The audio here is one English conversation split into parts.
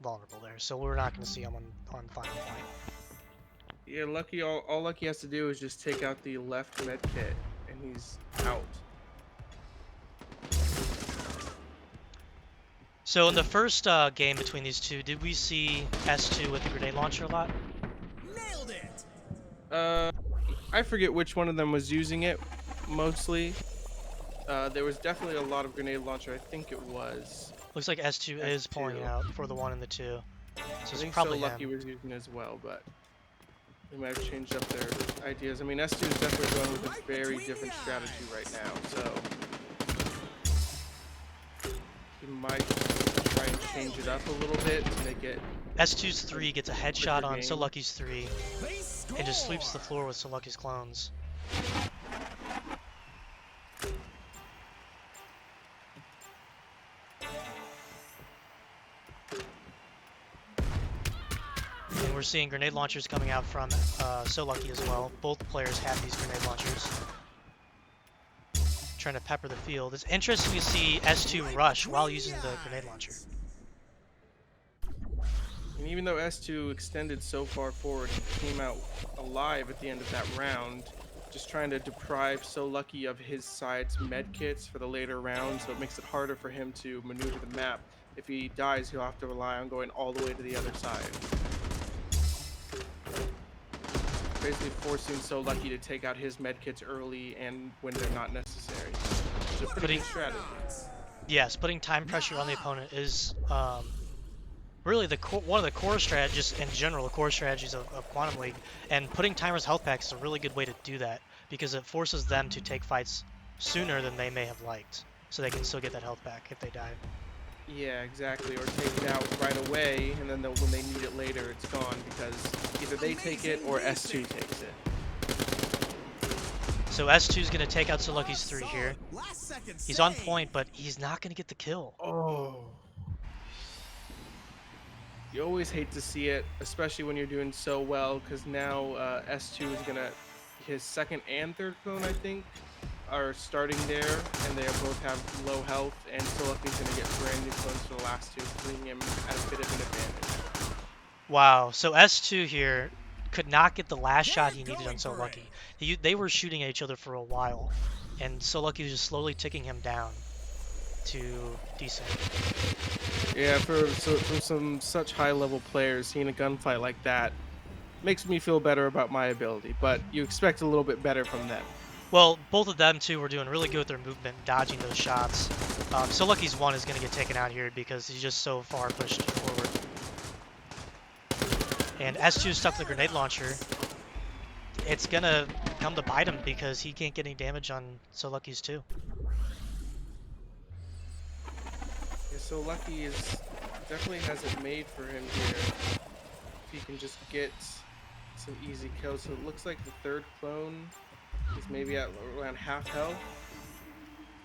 vulnerable there, so we're not going to see him on final point. Yeah, Lucky. All Lucky has to do is just take out the left med kit, and he's out. So in the first game between these two, did we see S2 with the grenade launcher a lot? Nailed it. I forget which one of them was using it mostly. There was definitely a lot of grenade launcher. I think it was. Looks like S2 is pulling it S2. out for the 1 and the 2. So I it's think probably So Lucky him. was using it as well, but they might have changed up their ideas. I mean, S2 is definitely going with a Right very between different the strategy eyes. right now, so he might try and change it up a little bit to make it. S2's 3 gets a headshot on game. So Lucky's 3 They score. and just sweeps the floor with So Lucky's clones. And we're seeing grenade launchers coming out from So Lucky as well. Both players have these grenade launchers. Trying to pepper the field. It's interesting to see S2 rush while using the grenade launcher. And even though S2 extended so far forward, he came out alive at the end of that round, just trying to deprive So Lucky of his side's med kits for the later round, so it makes it harder for him to maneuver the map. If he dies, he'll have to rely on going all the way to the other side. Basically forcing So Lucky to take out his med kits early and when they're not necessary. It's a pretty Putting- good strategy. Yes, putting time pressure on the opponent is really one of the core strategies in general, the core strategies of Quantum League. And putting timers health packs is a really good way to do that because it forces them to take fights sooner than they may have liked, so they can still get that health pack if they die. Yeah, exactly. Or take it out right away, and then when they need it later, it's gone because either they take it or S2 takes it. So S2 is going to take out So Lucky's 3 here. Last second He's on save. point, but he's not going to get the kill. Oh. You always hate to see it, especially when you're doing so well, because now S2 is gonna, his second and third clone, I think, are starting there, and they both have low health, and So Lucky's gonna get brand new clones for the last two, putting him at a bit of an advantage. Wow, so S2 here could not get the last They're shot he needed on going So for Lucky. They were shooting at each other for a while, and So Lucky was just slowly ticking him down to decent. Yeah, for some such high-level players, seeing a gunfight like that makes me feel better about my ability, but you expect a little bit better from them. Well, both of them two were doing really good with their movement, dodging those shots. So Lucky's 1 is going to get taken out here because he's just so far pushed forward. And S2 stuck with the grenade launcher. It's going to come to bite him because he can't get any damage on So Lucky's 2. Yeah, So Lucky definitely has it made for him here. If he can just get some easy kills. So it looks like the third clone is maybe at around half health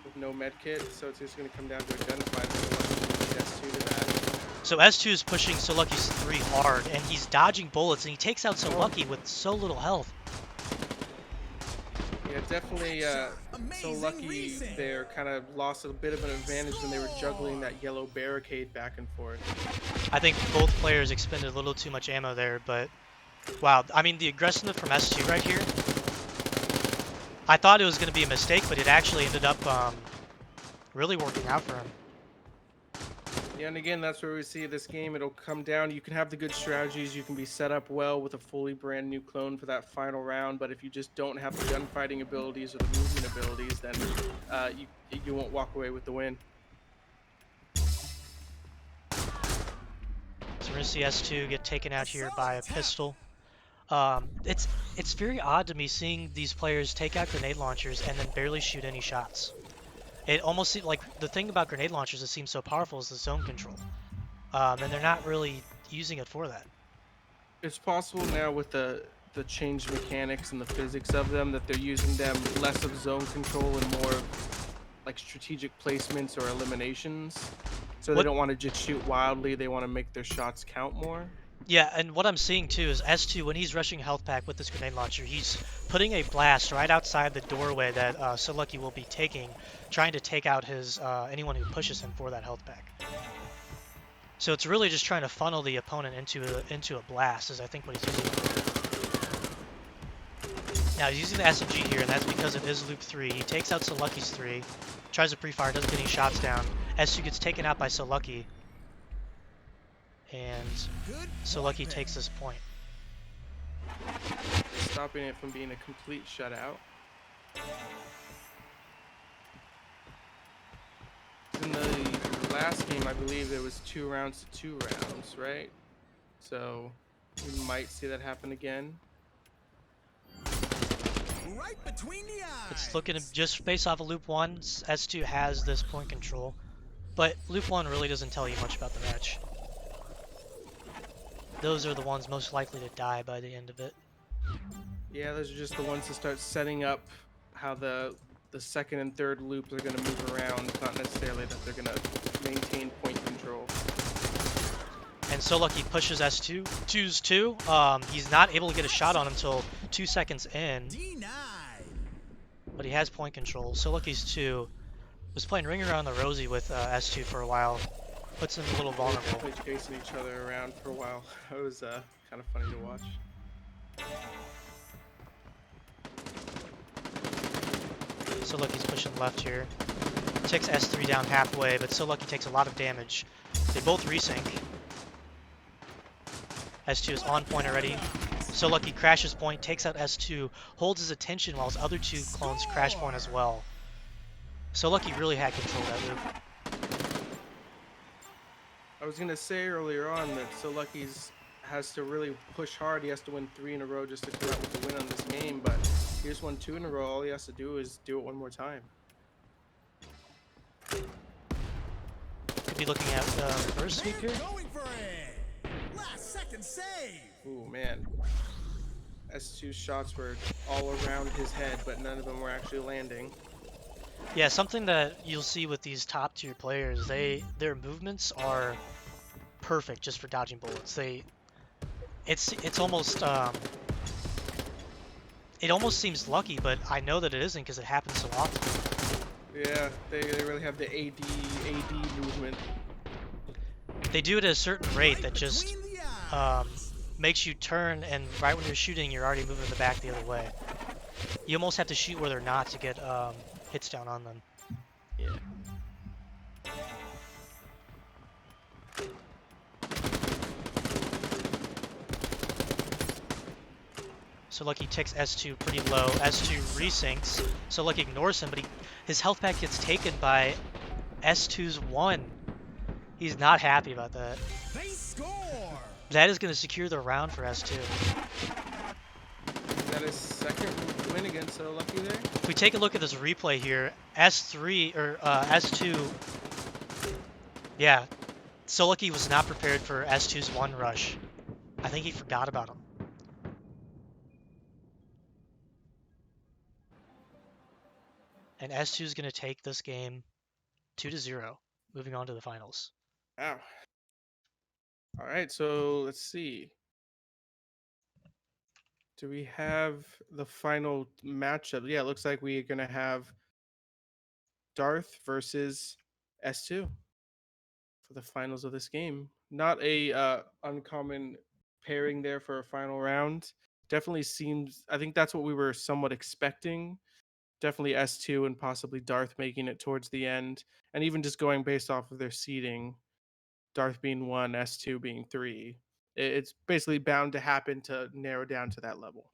with no med kit. So it's just going to come down to a gunfight. So Lucky can beat S2 to that. So S2 is pushing So Lucky's 3 hard, and he's dodging bullets, and he takes out So Lucky with so little health. Yeah, definitely. So Amazing Lucky racing. there kind of lost a bit of an advantage when they were juggling that yellow barricade back and forth. I think both players expended a little too much ammo there, but wow. I mean, the aggressiveness from S2 right here, I thought it was going to be a mistake, but it actually ended up really working out for him. Yeah, and again, that's where we see this game. It'll come down. You can have the good strategies. You can be set up well with a fully brand new clone for that final round. But if you just don't have the gunfighting abilities or the movement abilities, then you won't walk away with the win. So we're going to see S2 get taken out here by a pistol. It's very odd to me seeing these players take out grenade launchers and then barely shoot any shots. It almost seems like the thing about grenade launchers that seems so powerful is the zone control, and they're not really using it for that. It's possible now with the changed mechanics and the physics of them that they're using them less of zone control and more of like strategic placements or eliminations. So they What- don't want to just shoot wildly. They want to make their shots count more. Yeah, and what I'm seeing too is S2, when he's rushing health pack with this grenade launcher, he's putting a blast right outside the doorway that So Lucky will be taking, trying to take out his anyone who pushes him for that health pack. So it's really just trying to funnel the opponent into a blast, is I think what he's using. Now he's using the SMG here, and that's because it is loop 3. He takes out So Lucky's 3, tries to pre-fire, doesn't get any shots down. S2 gets taken out by So Lucky, and Good So point Lucky there. takes this point. Stopping it from being a complete shutout. In the last game, I believe there was 2 rounds to 2 rounds, right? So we might see that happen again. Right between the eyes. It's looking to just based off of loop 1, S2 has this point control, but loop 1 really doesn't tell you much about the match. Those are the ones most likely to die by the end of it. Yeah, those are just the ones to start setting up how the second and third loops are going to move around, not necessarily that they're going to maintain point control. And So Lucky pushes S2, 2's 2. He's not able to get a shot on him until 2 seconds in, Denied. but he has point control. So Lucky's 2 was playing Ring Around the Rosie with S2 for a while. Puts him a little vulnerable. Definitely chasing each other around for a while. It was kind of funny to watch. So Lucky's pushing left here. Takes S3 down halfway, but So Lucky takes a lot of damage. They both resync. S2 is on point already. So Lucky crashes point, takes out S2, holds his attention while his other 2 clones crash point as well. So Lucky really had control of that loop. I was gonna say earlier on that So Lucky's has to really push hard. He has to win 3 in a row just to come out with the win on this game. But he just won 2 in a row. All he has to do is do it one more time. Could be looking at reverse sweep here. Going for it. Last second save. Ooh, man. S2's shots were all around his head, but none of them were actually landing. Yeah, something that you'll see with these top tier players, their movements are perfect just for dodging bullets. It's almost it almost seems lucky, but I know that it isn't because it happens so often. Yeah, they really have the AD movement. They do it at a certain rate that just Between the eyes. makes you turn, and right when you're shooting, you're already moving the back the other way. You almost have to shoot where they're not to get hits down on them. Yeah. So Lucky takes S2 pretty low. S2 resyncs. So Lucky ignores him, but his health pack gets taken by S2's 1. He's not happy about that. They score. That is going to secure the round for S2. Is that his second win against So Lucky there? If we take a look at this replay here, S3 or S2, yeah, So Lucky was not prepared for S2's 1 rush. I think he forgot about him. And S2 is going to take this game 2-0, moving on to the finals. Wow. All right, so let's see. Do we have the final matchup? Yeah, it looks like we're gonna have Darth versus S2 for the finals of this game. Not a uncommon pairing there for a final round. Definitely seems. I think that's what we were somewhat expecting. Definitely S2 and possibly Darth making it towards the end, and even just going based off of their seeding, Darth being 1, S2 being 3. It's basically bound to happen to narrow down to that level.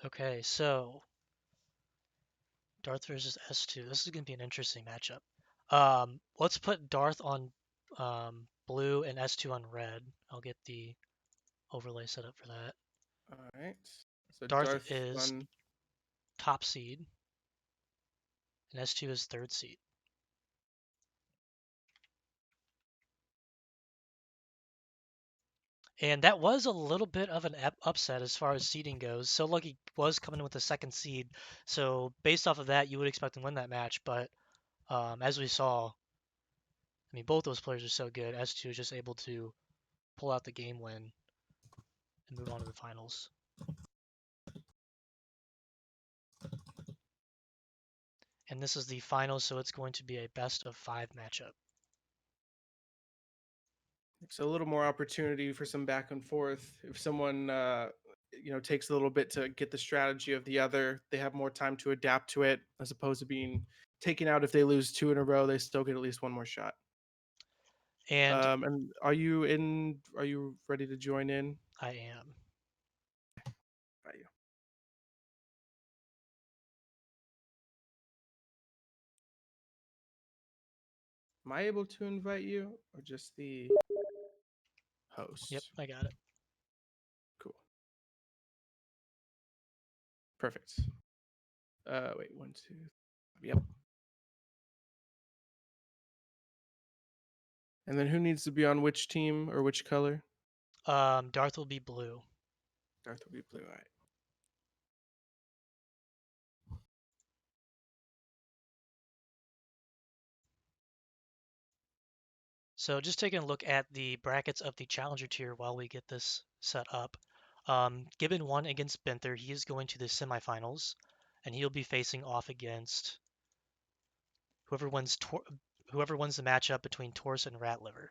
Okay, so Darth versus S2. This is going to be an interesting matchup. Let's put Darth on blue and S2 on red. I'll get the overlay set up for that. All right. So Darth is on top seed, and S2 is third seed. And that was a little bit of an upset as far as seeding goes. So Lucky was coming in with the second seed. So based off of that, you would expect to win that match. But as we saw, I mean, both those players are so good. S2 is just able to pull out the game win and move on to the finals. And this is the final, so it's going to be a best of 5 matchup. It's a little more opportunity for some back and forth. If someone takes a little bit to get the strategy of the other, they have more time to adapt to it, as opposed to being taken out. If they lose 2 in a row, they still get at least one more shot. And And are you ready to join in? I am. Are you? Am I able to invite you, or just the host? Yep, I got it. Cool. Perfect. Wait, 1, 2. Yep. And then who needs to be on which team or which color? Darth will be blue. Darth will be blue. All right. So just taking a look at the brackets of the Challenger tier while we get this set up. Gibbon won against Benther. He is going to the semifinals, and he'll be facing off against whoever wins the matchup between Taurus and Ratliver.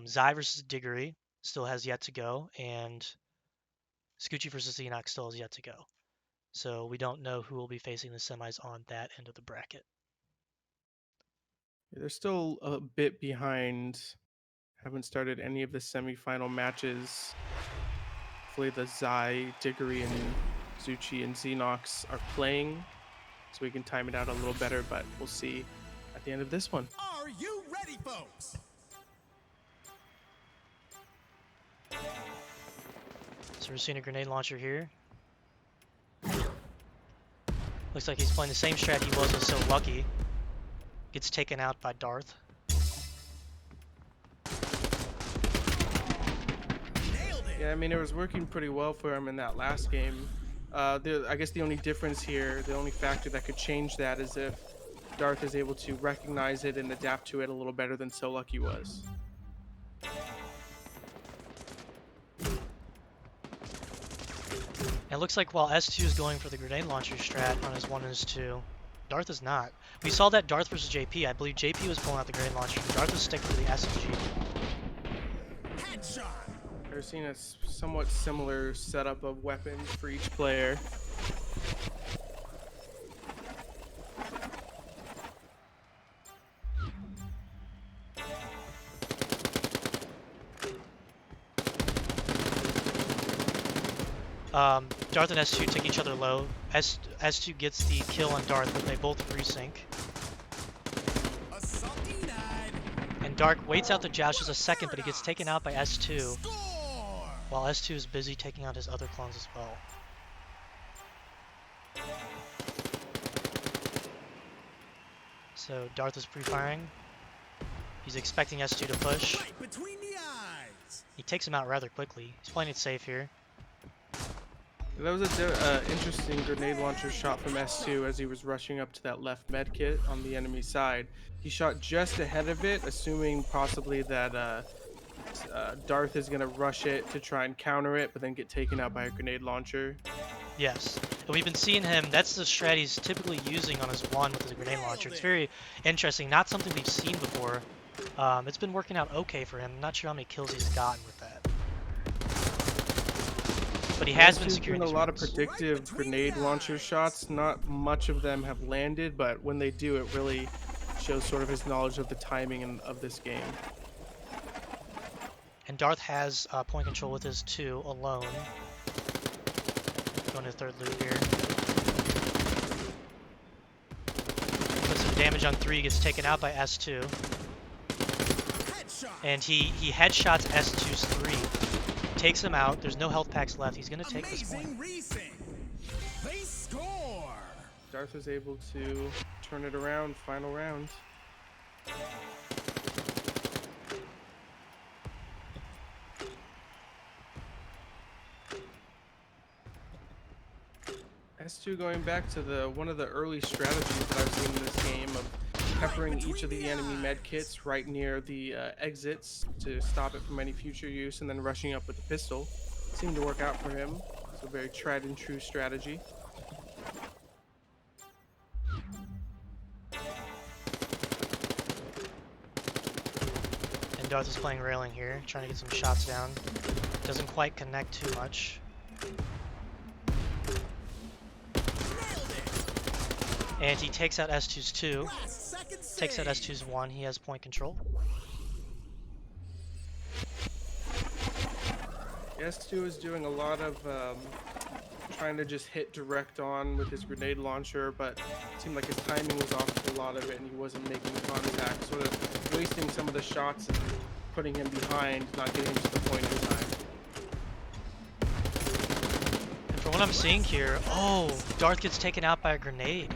Zai versus Diggory still has yet to go, and Scoochie versus Enoch still has yet to go. So we don't know who will be facing the semis on that end of the bracket. They're still a bit behind. Haven't started any of the semifinal matches. Hopefully the Zai, Diggory, and Zuchi and Xenox are playing, so we can time it out a little better, but we'll see at the end of this one. Are you ready, folks? So we're seeing a grenade launcher here. Looks like he's playing the same strat he was with So Lucky. Gets taken out by Darth. Nailed it. Yeah, I mean, it was working pretty well for him in that last game. I guess the only difference here, the only factor that could change that is if Darth is able to recognize it and adapt to it a little better than So Lucky was. And it looks like while S2 is going for the grenade launcher strat on his 1 and his 2, Darth is not. We saw that Darth versus JP. I believe JP was pulling out the grenade launcher. Darth was sticking to the SMG. Headshot. We're seeing a somewhat similar setup of weapons for each player. Darth and S2 take each other low. S2 gets the kill on Darth, but they both resync. Assault denied. And Dark waits out the joust just a second, but he gets taken out by S2, Score. while S2 is busy taking out his other clones as well. So Darth is pre-firing. He's expecting S2 to push. Right between the eyes. He takes him out rather quickly. He's playing it safe here. That was an interesting grenade launcher shot from S2 as he was rushing up to that left med kit on the enemy side. He shot just ahead of it, assuming possibly that Darth is going to rush it to try and counter it, but then get taken out by a grenade launcher. Yes. And we've been seeing him, that's the strat he's typically using on his 1 with his grenade launcher. It's very interesting, not something we've seen before. It's been working out okay for him. I'm not sure how many kills he's gotten with that. But he has been securing a these lot of rounds. predictive grenade launcher shots. Not much of them have landed, but when they do, it really shows sort of his knowledge of the timing of this game. And Darth has point control with his 2 alone. Going to third loop here. Puts some damage on 3, gets taken out by S2. Headshot. And he headshots S2's 3. Takes him out. There's no health packs left. He's going to take this point. Amazing resync. They score. Darth was able to turn it around, final round. S2 going back to one of the early strategies that I've seen in this game of peppering each of the enemy med kits right near the exits to stop it from any future use, and then rushing up with the pistol. Seemed to work out for him. It's a very tried and true strategy. Darth is playing railing here, trying to get some shots down. Doesn't quite connect too much. Nailed it. And he takes out S2's 2. Last second Takes out save. S2's 1. He has point control. S2 is doing a lot of trying to just hit direct on with his grenade launcher, but it seemed like his timing was off with a lot of it and he wasn't making contact, sort of wasting some of the shots and putting him behind, not getting him to the point in time. And from what I'm seeing here, oh, Darth gets taken out by a grenade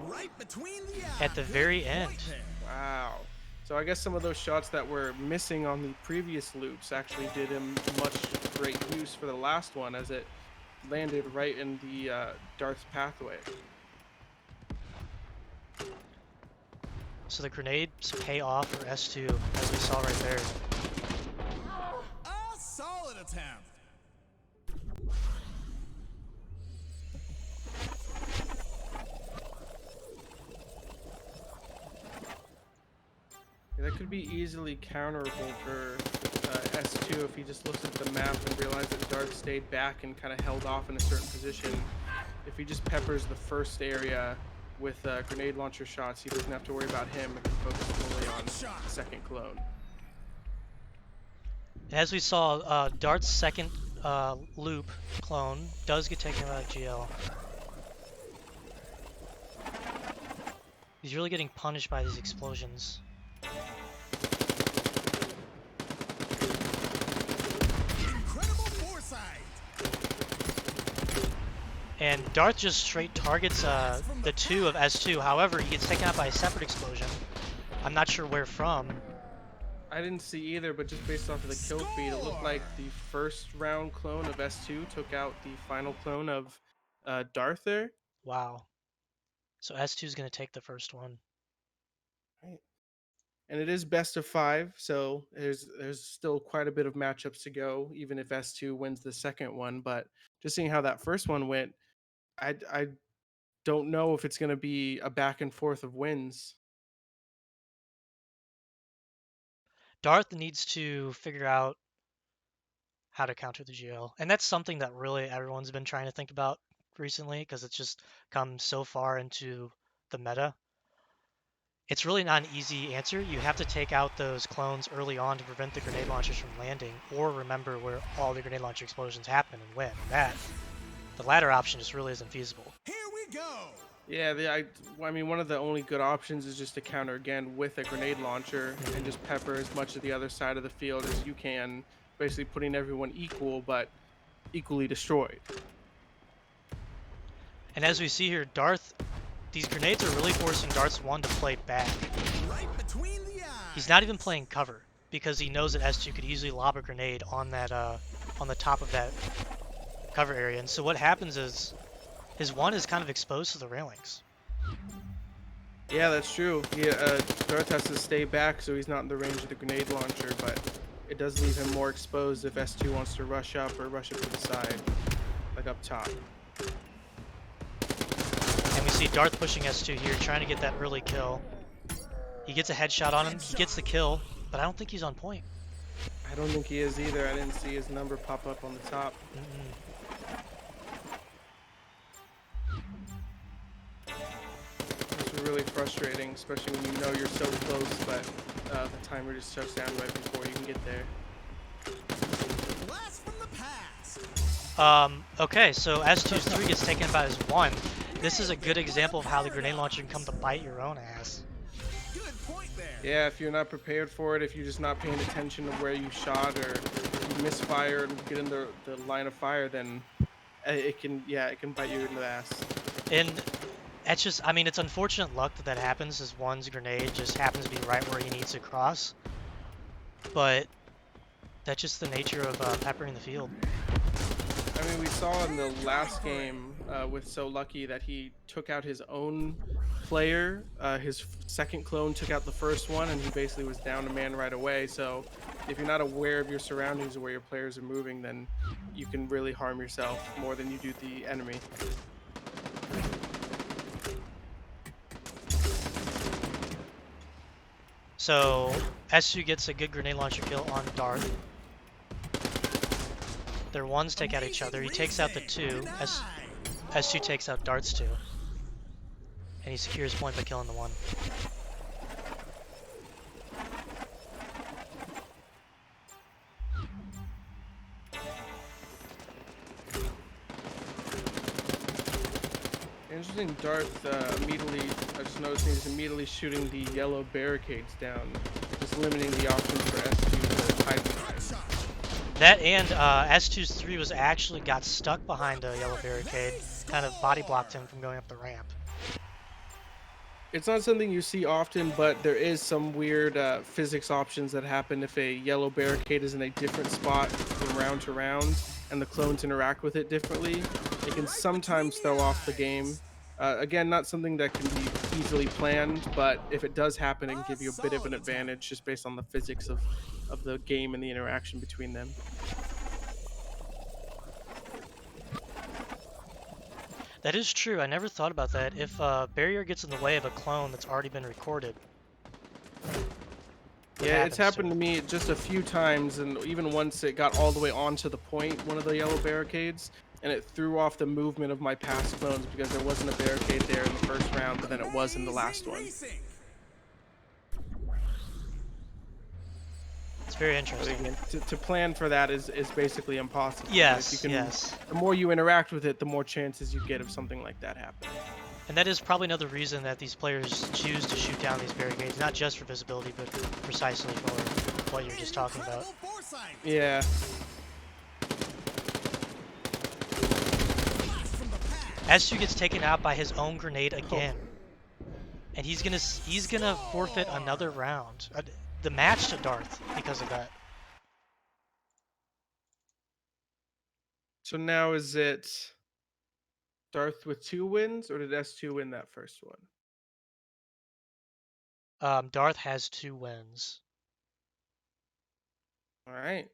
Right between the eyes. at the very Good end. point there. Wow. So I guess some of those shots that were missing on the previous loops actually did him much great use for the last one, as it landed right in the Darth's pathway. So the grenades pay off for S2, as we saw right there. A solid attempt. Yeah, that could be easily counterable for S2 if he just looks at the map and realized that Darth stayed back and kind of held off in a certain position. If he just peppers the first area with grenade launcher shots, he doesn't have to worry about him and can focus fully on the second clone. As we saw, Darth's second loop clone does get taken out of GL. He's really getting punished by these explosions. Incredible foresight. And Darth just straight targets the 2 of S2. However, he gets taken out by a separate explosion. I'm not sure where from. I didn't see either, but just based off of the kill feed, it looked like the first round clone of S2 took out the final clone of Darth there. Wow. So S2 is going to take the first one. And it is best of 5, so there's still quite a bit of matchups to go, even if S2 wins the second one. But just seeing how that first one went, I don't know if it's going to be a back and forth of wins. Darth needs to figure out how to counter the GL. And that's something that really everyone's been trying to think about recently, because it's just come so far into the meta. It's really not an easy answer. You have to take out those clones early on to prevent the grenade launchers from landing, or remember where all the grenade launcher explosions happen and when. And the latter option just really isn't feasible. Here we go. Yeah, I mean, one of the only good options is just to counter again with a grenade launcher and just pepper as much of the other side of the field as you can, basically putting everyone equal but equally destroyed. And as we see here, Darth, these grenades are really forcing Darth's 1 to play back. Right between the eyes. He's not even playing cover because he knows that S2 could easily lob a grenade on that on the top of that cover area. And so what happens is his 1 is kind of exposed to the railings. Yeah, that's true. Darth has to stay back so he's not in the range of the grenade launcher, but it does leave him more exposed if S2 wants to rush up or rush up to the side, like up top. And we see Darth pushing S2 here, trying to get that early kill. He gets a headshot on him, he gets the kill, but I don't think he's on point. I don't think he is either. I didn't see his number pop up on the top. It's really frustrating, especially when you know you're so close, but the timer just shuts down right before you can get there. Blast from the past. Okay, so S2's 3 gets taken out by his 1. This is a good example of how the grenade launcher can come to bite your own ass. Good point there. Yeah, if you're not prepared for it, if you're just not paying attention to where you shot, or if you misfire and get in the line of fire, then it can bite you in the ass. And it's just, I mean, it's unfortunate luck that that happens, as 1's grenade just happens to be right where he needs to cross. But that's just the nature of peppering the field. I mean, we saw in the last game with So Lucky that he took out his own player. His second clone took out the first one, and he basically was down a man right away. So if you're not aware of your surroundings or where your players are moving, then you can really harm yourself more than you do the enemy. So S2 gets a good grenade launcher kill on Darth. Their ones take out each other. He takes out the two. S2 takes out Darth's two. And he secures point by killing the one. Interesting, Darth immediately, I just noticed he's immediately shooting the yellow barricades down, just limiting the options for S2 to hide behind. That and S2's 3 was actually got stuck behind a yellow barricade, kind of body blocked him from going up the ramp. It's not something you see often, but there is some weird physics options that happen if a yellow barricade is in a different spot from round to round, and the clones interact with it differently. It can sometimes throw off the game. Again, not something that can be easily planned, but if it does happen, it can give you a bit of an advantage just based on the physics of the game and the interaction between them. That is true. I never thought about that. If a barrier gets in the way of a clone that's already been recorded. Yeah, it's happened to me just a few times, and even once it got all the way onto the point, one of the yellow barricades, and it threw off the movement of my past clones because there wasn't a barricade there in the first round, but then it was in the last one. It's very interesting. But again, to plan for that is basically impossible. Yes, you can, yes. The more you interact with it, the more chances you get of something like that happening. And that is probably another reason that these players choose to shoot down these barricades, not just for visibility, but precisely for what you're just talking about. Yeah. S2 gets taken out by his own grenade again. And he's gonna forfeit another round. The match to Darth because of that. So now is it Darth with 2 wins, or did S2 win that first one? Darth has 2 wins. All right.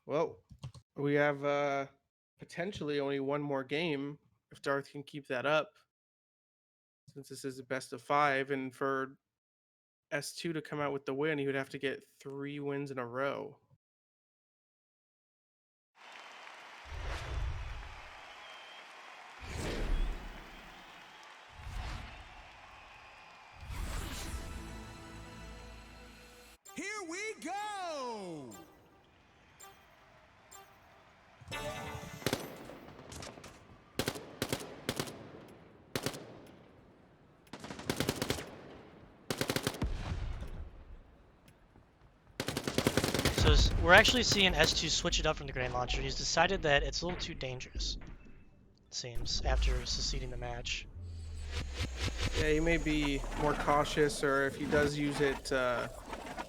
Well, we have potentially only one more game if Darth can keep that up. Since this is a best of 5, and for S2 to come out with the win, he would have to get 3 wins in a row. Here we go! So we're actually seeing S2 switch it up from the grenade launcher. He's decided that it's a little too dangerous, it seems, after succeeding the match. Yeah, he may be more cautious, or if he does use it,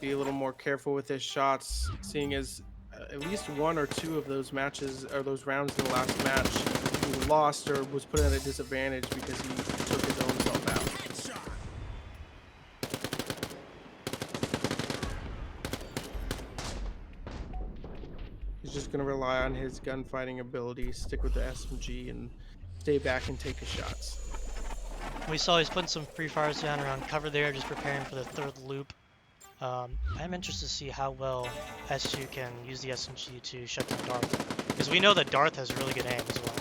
be a little more careful with his shots, seeing as at least 1 or 2 of those matches, or those rounds in the last match, he lost or was put at a disadvantage because he took his own self out. He's just going to rely on his gunfighting ability, stick with the SMG, and stay back and take his shots. We saw he's putting some free fires down around cover there, just preparing for the 3rd loop. I'm interested to see how well S2 can use the SMG to shut down Darth, because we know that Darth has really good aim as well.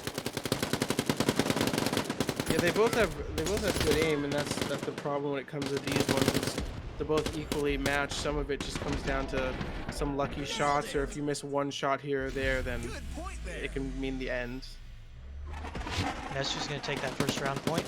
Yeah, they both have good aim, and that's the problem when it comes to these ones. They're both equally matched. Some of it just comes down to some lucky shots, or if you miss one shot here or there, then it can mean the end. And S2's going to take that first round point.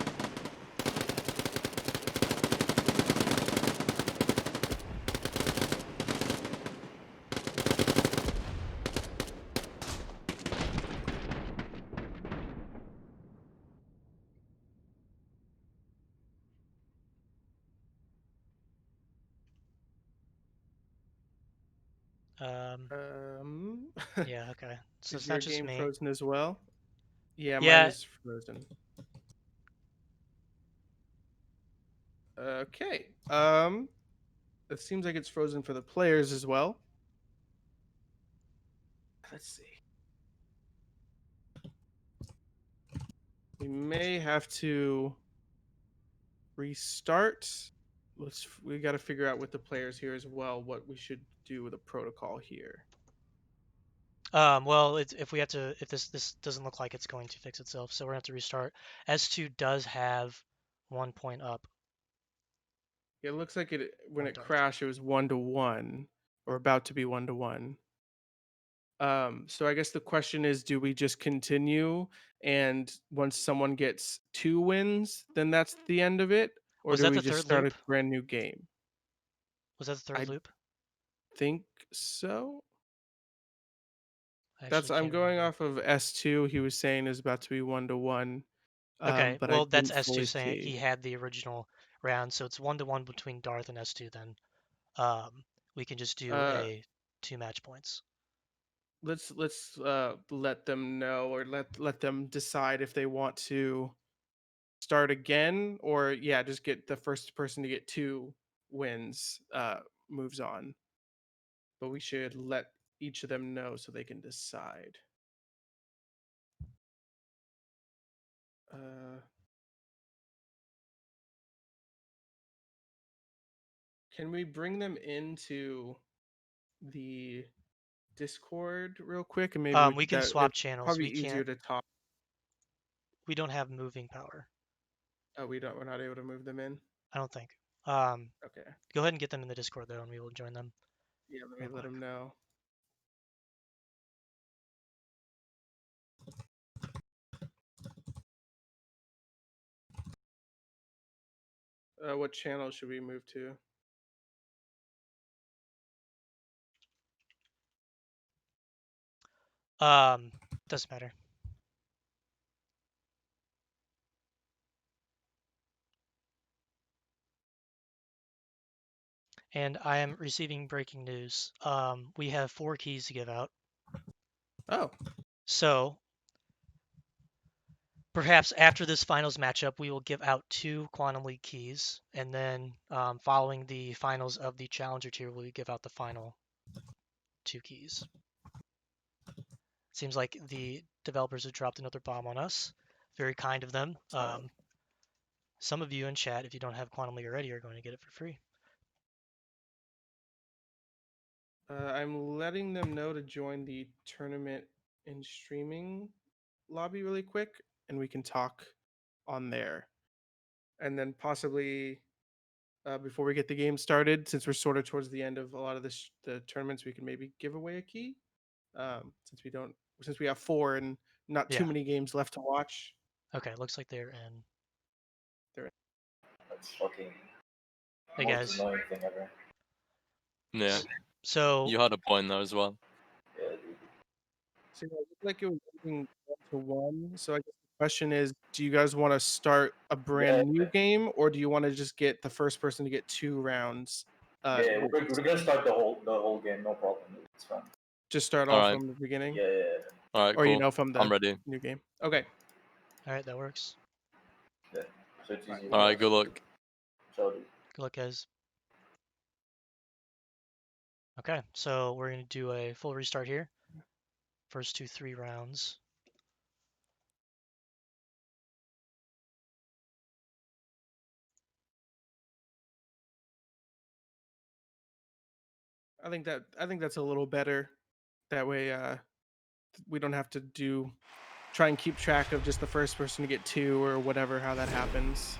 Yeah, okay. So Is it's your not just game me. frozen as well? Yeah, Yeah. mine is frozen. Okay. It seems like it's frozen for the players as well. Let's see. We may have to restart. we got to figure out with the players here as well what we should do with a protocol here. Well, if this doesn't look like it's going to fix itself, so we're gonna have to restart. S2 does have 1 point up. It looks like when On it Darth. crashed, it was 1-1, or about to be 1-1. So I guess the question is, do we just continue, and once someone gets 2 wins, then that's the end of it, or Was do that we the just third start a loop? brand new game? Was that the third I loop? think so. I That's actually I'm can't going remember. off of S2. He was saying is about to be 1-1. Okay, But I well that's didn't S2 fully saying see. he had the original round, so it's 1-1 between Darth and S2 then. We can just do Uh, a 2 match points. let's let them know, or let them decide if they want to start again, or yeah, just get the first person to get 2 wins moves on. But we should let each of them know so they can decide. Can we bring them into the Discord real quick, and maybe We can that swap it's channels. probably easier to talk. We don't have moving power. Oh, we're not able to move them in. I don't think. Okay. Go ahead and get them in the Discord though, and we will join them. Yeah, let me real let quick. them know. What channel should we move to? Doesn't matter. And I am receiving breaking news. We have 4 keys to give out. Oh, So perhaps after this finals matchup, we will give out 2 Quantum League keys, and then following the finals of the Challenger tier, we will give out the final 2 keys. Seems like the developers have dropped another bomb on us. Very kind of them. Some of you in chat, if you don't have Quantum League already, are going to get it for free. I'm letting them know to join the tournament and streaming lobby really quick, and we can talk on there. And then possibly before we get the game started, since we're sort of towards the end of a lot of the tournaments, we can maybe give away a key. Since we have 4 and not too Yeah. many games left to watch. Okay, looks like they're in. That's fucking Hey most guys. annoying thing ever. Yeah, So you had a point there as well. Yeah, dude. So yeah, it looked like it was moving 1-1. So I guess the question is, do you guys want to start a brand new game, or do you want to just get the first person to get 2 rounds? Yeah, we're gonna start the whole game, no problem. It's fine. Just start All off right. from the beginning, Yeah, yeah, All right, or cool. from the I'm ready. new game. Okay. all right, that works. yeah. So it's easy. All right, good luck. So, dude. Good luck, guys. Okay, so we're gonna do a full restart here. First 2-3 rounds. I think that's a little better. That way, we don't have to try and keep track of just the first person to get 2 or whatever, how that happens.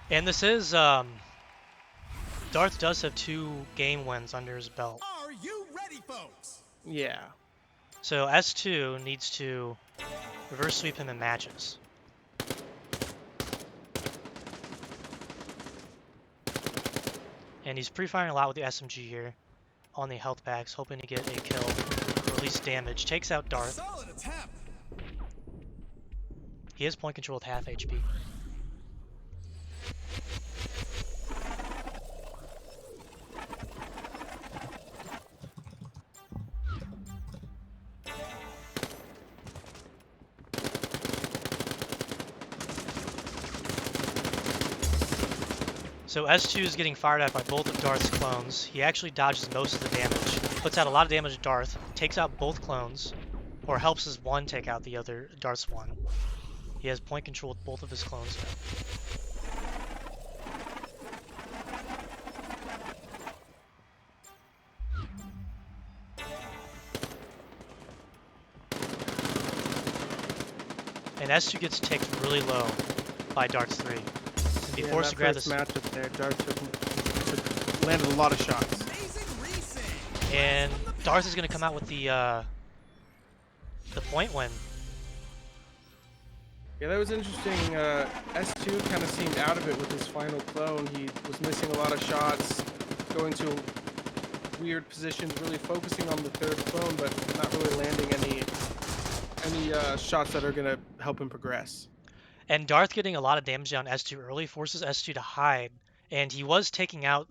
And this is Darth does have 2 game wins under his belt. Are you ready, folks? Yeah. So S2 needs to reverse sweep him in matches. And he's pre-firing a lot with the SMG here on the health packs, hoping to get a kill or at least damage. Takes out Darth. Solid attempt. He has point control with half HP. So S2 is getting fired at by both of Darth's clones. He actually dodges most of the damage, puts out a lot of damage to Darth, takes out both clones, or helps his one take out the other Darth's one. He has point control with both of his clones now. and S2 gets ticked really low by Darts 3. And be Yeah, forced that to grab first this. matchup there, Dart landed a lot of shots. Amazing resync. And Darth is going to come out with the point win. Yeah, that was interesting. S2 kind of seemed out of it with his final clone. He was missing a lot of shots, going to weird positions, really focusing on the third clone, but not really landing any shots that are going to help him progress. And Darth getting a lot of damage on S2 early forces S2 to hide, and he was taking out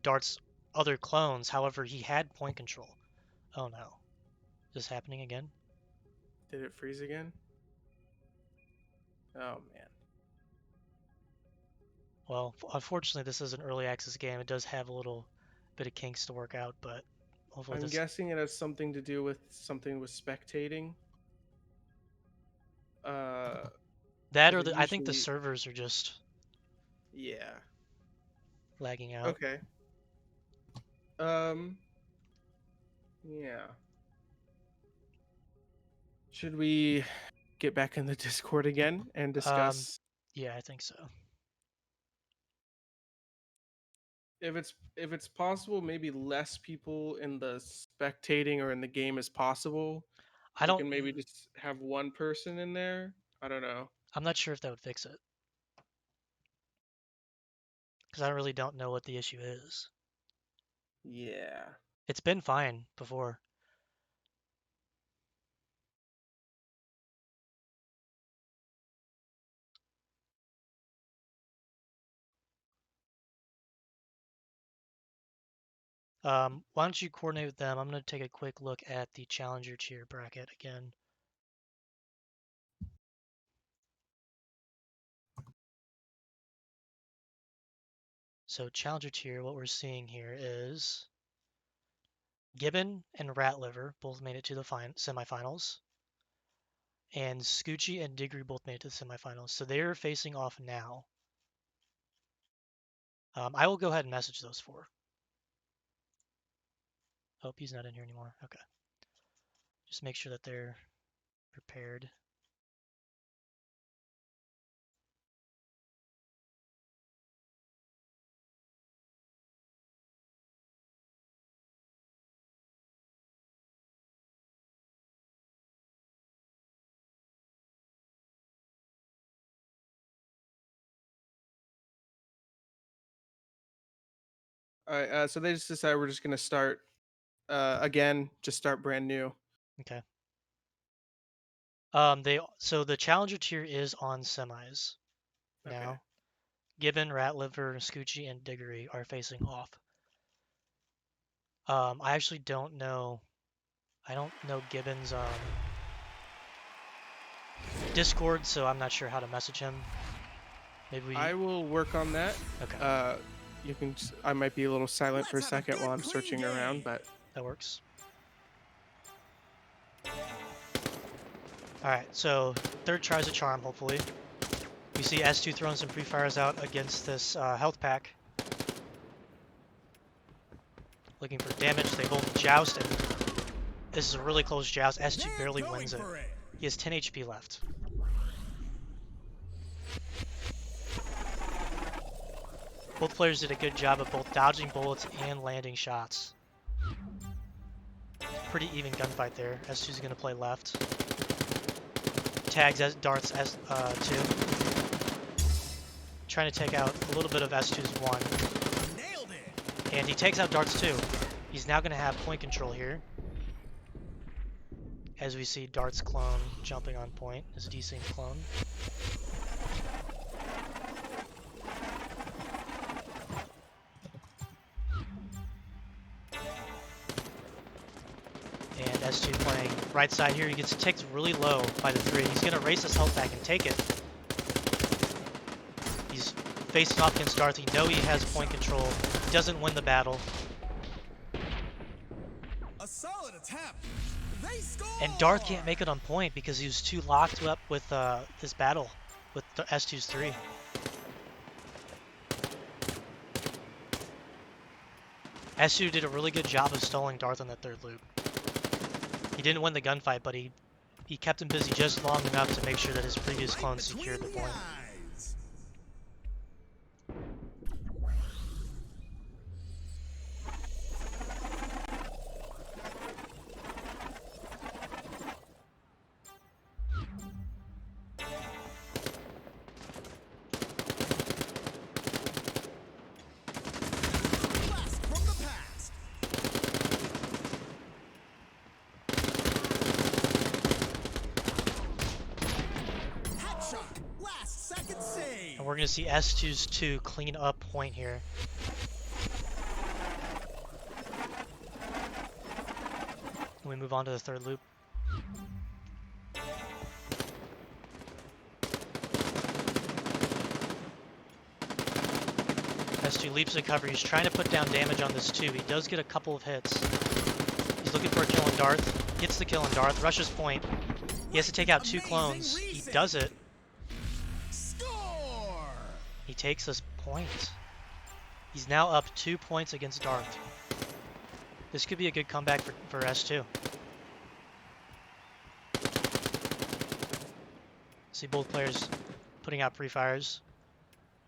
Darth's other clones. However, he had point control. Oh no. Is this happening again? Did it freeze again? Oh, man. Well, unfortunately, this is an early access game. It does have a little bit of kinks to work out, but hopefully I'm this... guessing it has something to do with something with spectating. That 'cause or it I think the usually- servers are just Yeah. lagging out. Okay. Yeah. Should we get back in the Discord again and discuss Yeah, I think so. if it's possible, maybe less people in the spectating or in the game as possible? I We don't... can maybe just have one person in there? I don't know. I'm not sure if that would fix it. Because I really don't know what the issue is. Yeah. It's been fine before. Why don't you coordinate with them? I'm going to take a quick look at the Challenger tier bracket again. So Challenger tier, what we're seeing here is Gibbon and Ratliver both made it to the semifinals. And Scoochie and Diggory both made it to the semifinals. So they're facing off now. I will go ahead and message those four. Hope he's not in here anymore. Okay. Just make sure that they're prepared. All right, so they just decided we're just gonna start again, just start brand new. Okay. So the Challenger tier is on semis Okay. now. Gibbon, Ratliver, Scoochie, and Diggory are facing off. I actually don't know. I don't know Gibbon's Discord, so I'm not sure how to message him. Maybe we... I will work on that. Okay, You can. I might be a little silent for a Let's have a second good, while I'm clean searching game. around, but that works. Alright, so third tries a charm, hopefully. We see S2 throwing some pre-fires out against this health pack. Looking for damage. They both joust, and this is a really close joust. S2 They're barely going wins it. for it. He has 10 HP left. Both players did a good job of both dodging bullets and landing shots. Pretty even gunfight there. S2's going to play left. Tags as Darts S2. Trying to take out a little bit of S2's 1. Nailed it. And he takes out Darts 2. He's now going to have point control here. As we see Darts clone jumping on point, his desync clone. And S2 playing right side here. He gets ticked really low by the 3. He's going to race his health back and take it. He's facing off against Darth. He knows he has point control. He doesn't win the battle. A solid attempt. They score. And Darth can't make it on point because he was too locked up with this battle with the S2's 3. S2 did a really good job of stalling Darth on that third loop. He didn't win the gunfight, but he he kept him busy just long enough to make sure that his previous clone Right secured the between point. eyes. Blast from the past. Headshot. Last second save. And we're going to see S2's 2 clean up point here. And we move on to the third loop. S2 leaps the cover. He's trying to put down damage on this 2. He does get a couple of hits. He's looking for a kill on Darth. Gets the kill on Darth. Rushes point. He has to take out 2 clones. He does it. Score. He takes this point. He's now up 2 points against Darth. This could be a good comeback for S2. See both players putting out pre-fires.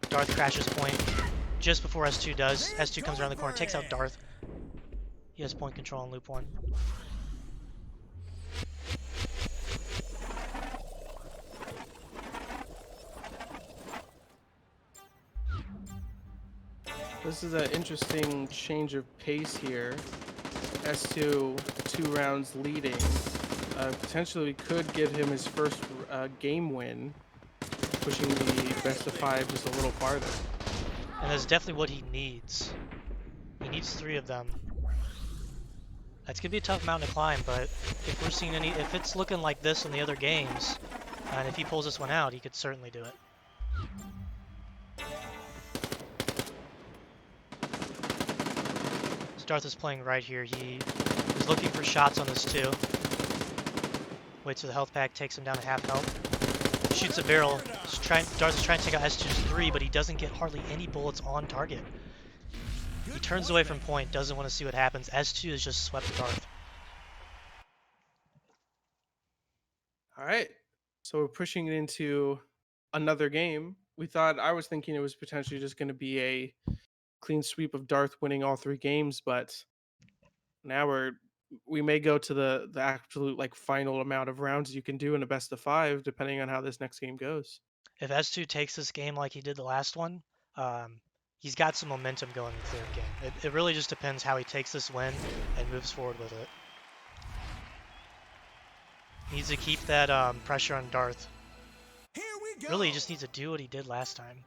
Darth crashes point just before S2 does. S2 comes around the corner, takes out Darth. He has point control on loop 1. This is an interesting change of pace here. S2 2 rounds leading. Potentially could give him his first game win, pushing the best of 5 just a little farther. And that's definitely what he needs. He needs 3 of them. That's gonna be a tough mountain to climb, but if we're seeing if it's looking like this in the other games, and if he pulls this one out, he could certainly do it. So Darth is playing right here. He is looking for shots on this 2. Waits for the health pack, takes him down to half health. Shoots a barrel. Darth is trying to take out S2's 3, but he doesn't get hardly any bullets on target. He turns away from point, doesn't want to see what happens. S2 has just swept the Darth. All right, so we're pushing it into another game. I was thinking it was potentially just going to be a clean sweep of Darth winning all 3 games, but now we may go to the absolute like final amount of rounds you can do in a best of 5, depending on how this next game goes. If S2 takes this game like he did the last one, he's got some momentum going in the third game. It really just depends how he takes this win and moves forward with it. He needs to keep that pressure on Darth. Here we go. Really, he just needs to do what he did last time.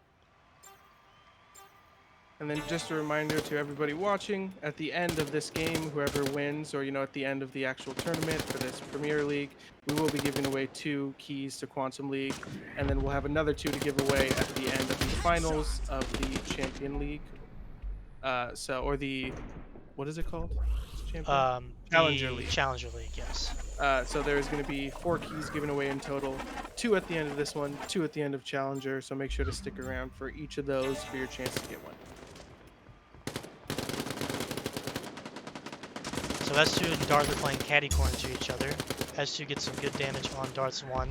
And then just a reminder to everybody watching, at the end of this game, whoever wins, or at the end of the actual tournament for this Premier League, we will be giving away 2 keys to Quantum League, and then we'll have another 2 to give away at the end of the finals of the Champion League. What is it called? Champion? Challenger League. Challenger League, yes. So there's going to be 4 keys given away in total, 2 at the end of this one, 2 at the end of Challenger, so make sure to stick around for each of those for your chance to get one. So S2 and Darth are playing catty corner to each other. S2 gets some good damage on Darth's 1.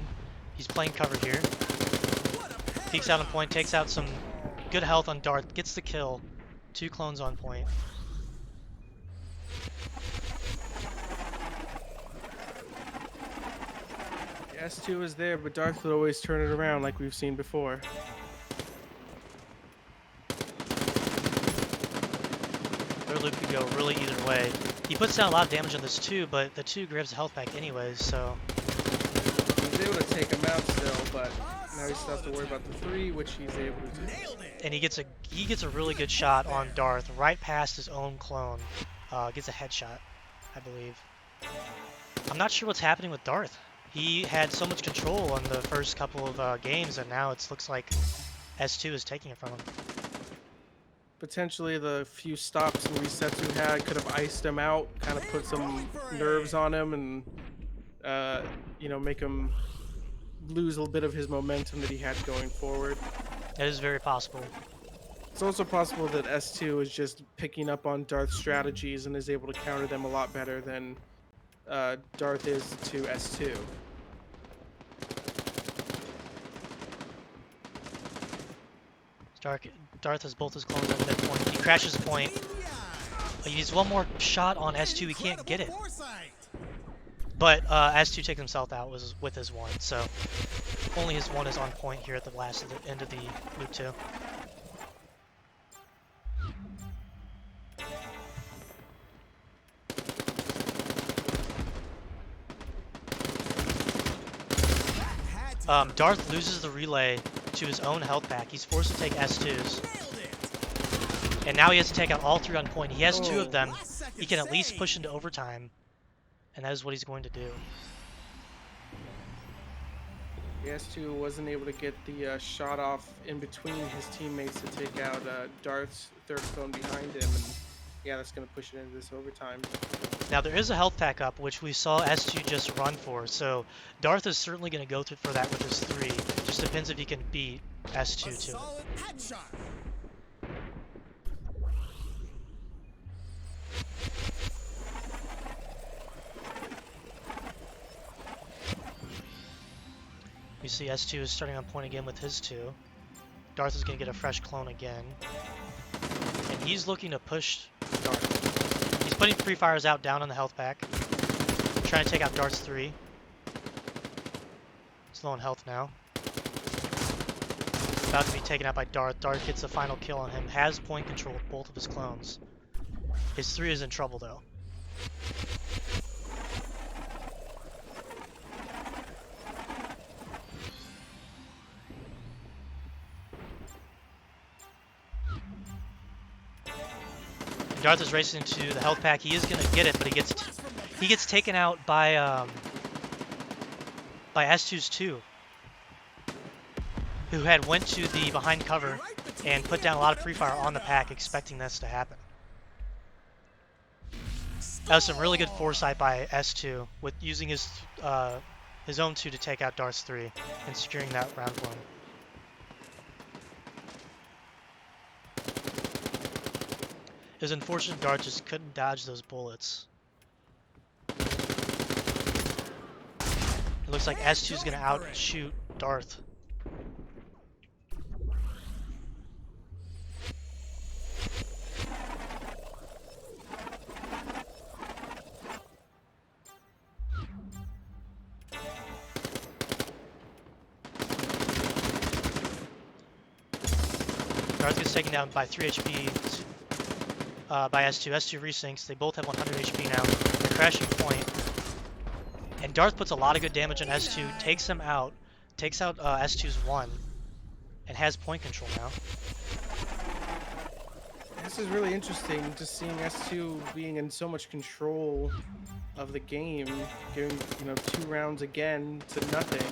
He's playing cover here. Peeks out on point, takes out some good health on Darth, gets the kill. 2 clones on point. S2 is there, but Darth would always turn it around like we've seen before. Third loop could go really either way. He puts down a lot of damage on this 2, but the 2 grabs the health back anyways, so... He's able to take him out still, but now he still has to worry about the 3, which he's able to do. Nailed it. And he gets a really good shot on Darth, right past his own clone. Gets a headshot, I believe. I'm not sure what's happening with Darth. He had so much control on the first couple of games, and now it looks like S2 is taking it from him. Potentially the few stops and resets we had could have iced him out, kind of put some nerves on him, and make him lose a little bit of his momentum that he had going forward. That is very possible. It's also possible that S2 is just picking up on Darth's strategies and is able to counter them a lot better than Darth is to S2. Darth has both his clones at midpoint. He crashes point. He needs one more shot on S2. He can't get it. But S2 takes himself out with his one, so only his one is on point here at the end of the loop 2. Darth loses the relay to his own health pack. He's forced to take S2s. And now he has to take out all 3 on point. He has 2 of them. He can at least push into overtime. And that is what he's going to do. The S2 wasn't able to get the shot off in between his teammates to take out Darth's third clone behind him. And yeah, that's going to push it into this overtime. Now there is a health pack up, which we saw S2 just run for, so Darth is certainly going to go for that with his 3. Just depends if he can beat S2 to it. We see S2 is starting on point again with his 2. Darth is going to get a fresh clone again. And he's looking to push Darth. He's putting pre-fires out down on the health pack. Trying to take out Darth's 3. He's low on health now. About to be taken out by Darth. Darth gets the final kill on him. Has point control with both of his clones. His 3 is in trouble though. Darth is racing to the health pack. He is going to get it, but he gets taken out by S2's 2, who had went to the behind cover and put down a lot of pre-fire on the pack, expecting this to happen. That was some really good foresight by S2 with using his own 2 to take out Darth's 3 and securing that round 1. It was unfortunate Darth just couldn't dodge those bullets. It looks like S2 is going to outshoot Darth. Darth gets taken down by 3 HP. By S2. S2 resyncs. They both have 100 HP now. They're crashing point. And Darth puts a lot of good damage on S2, takes him out, takes out S2's 1, and has point control now. This is really interesting, just seeing S2 being in so much control of the game, giving 2 rounds again to nothing.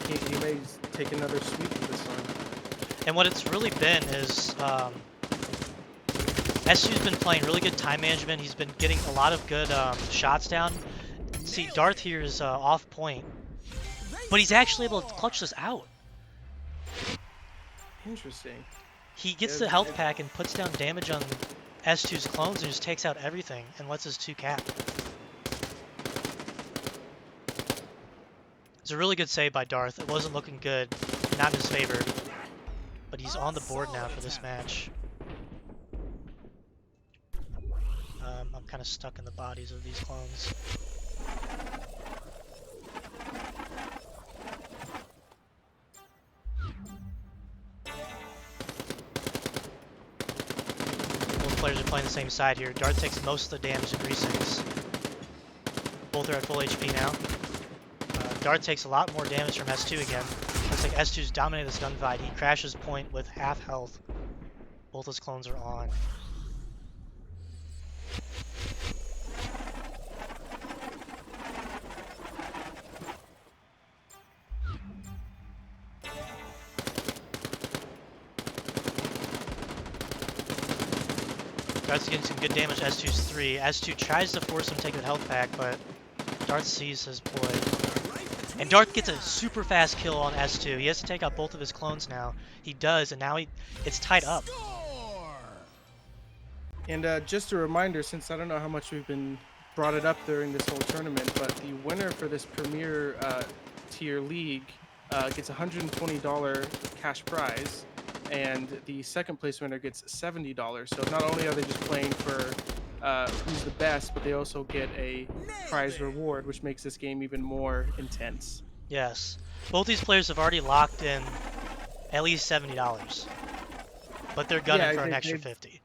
He may take another sweep of this one. And what it's really been is S2's been playing really good time management. He's been getting a lot of good shots down. See, Darth here is off point, but he's actually able to clutch this out. Interesting. He gets the health pack and puts down damage on S2's clones and just takes out everything and lets his 2 cap. It's a really good save by Darth. It wasn't looking good, not in his favor, but he's on the board now for this match. I'm kind of stuck in the bodies of these clones. Both players are playing the same side here. Darth takes most of the damage in resyncs. Both are at full HP now. Darth takes a lot more damage from S2 again. Looks like S2's dominated this gunfight. He crashes point with half health. Both his clones are on. Darth's getting some good damage S2's 3. S2 tries to force him to take the health pack, but Darth sees his ploy. And Darth gets a super fast kill on S2. He has to take out both of his clones now. He does, and now it's tied up. And just a reminder, since I don't know how much we've been brought it up during this whole tournament, but the winner for this premier tier league gets $120 cash prize. and the second place winner gets $70. So not only are they just playing for who's the best, but they also get a prize Nailed it. reward, which makes this game even more intense. Yes. Both these players have already locked in at least $70, but they're gunning Yeah, for an extra 50.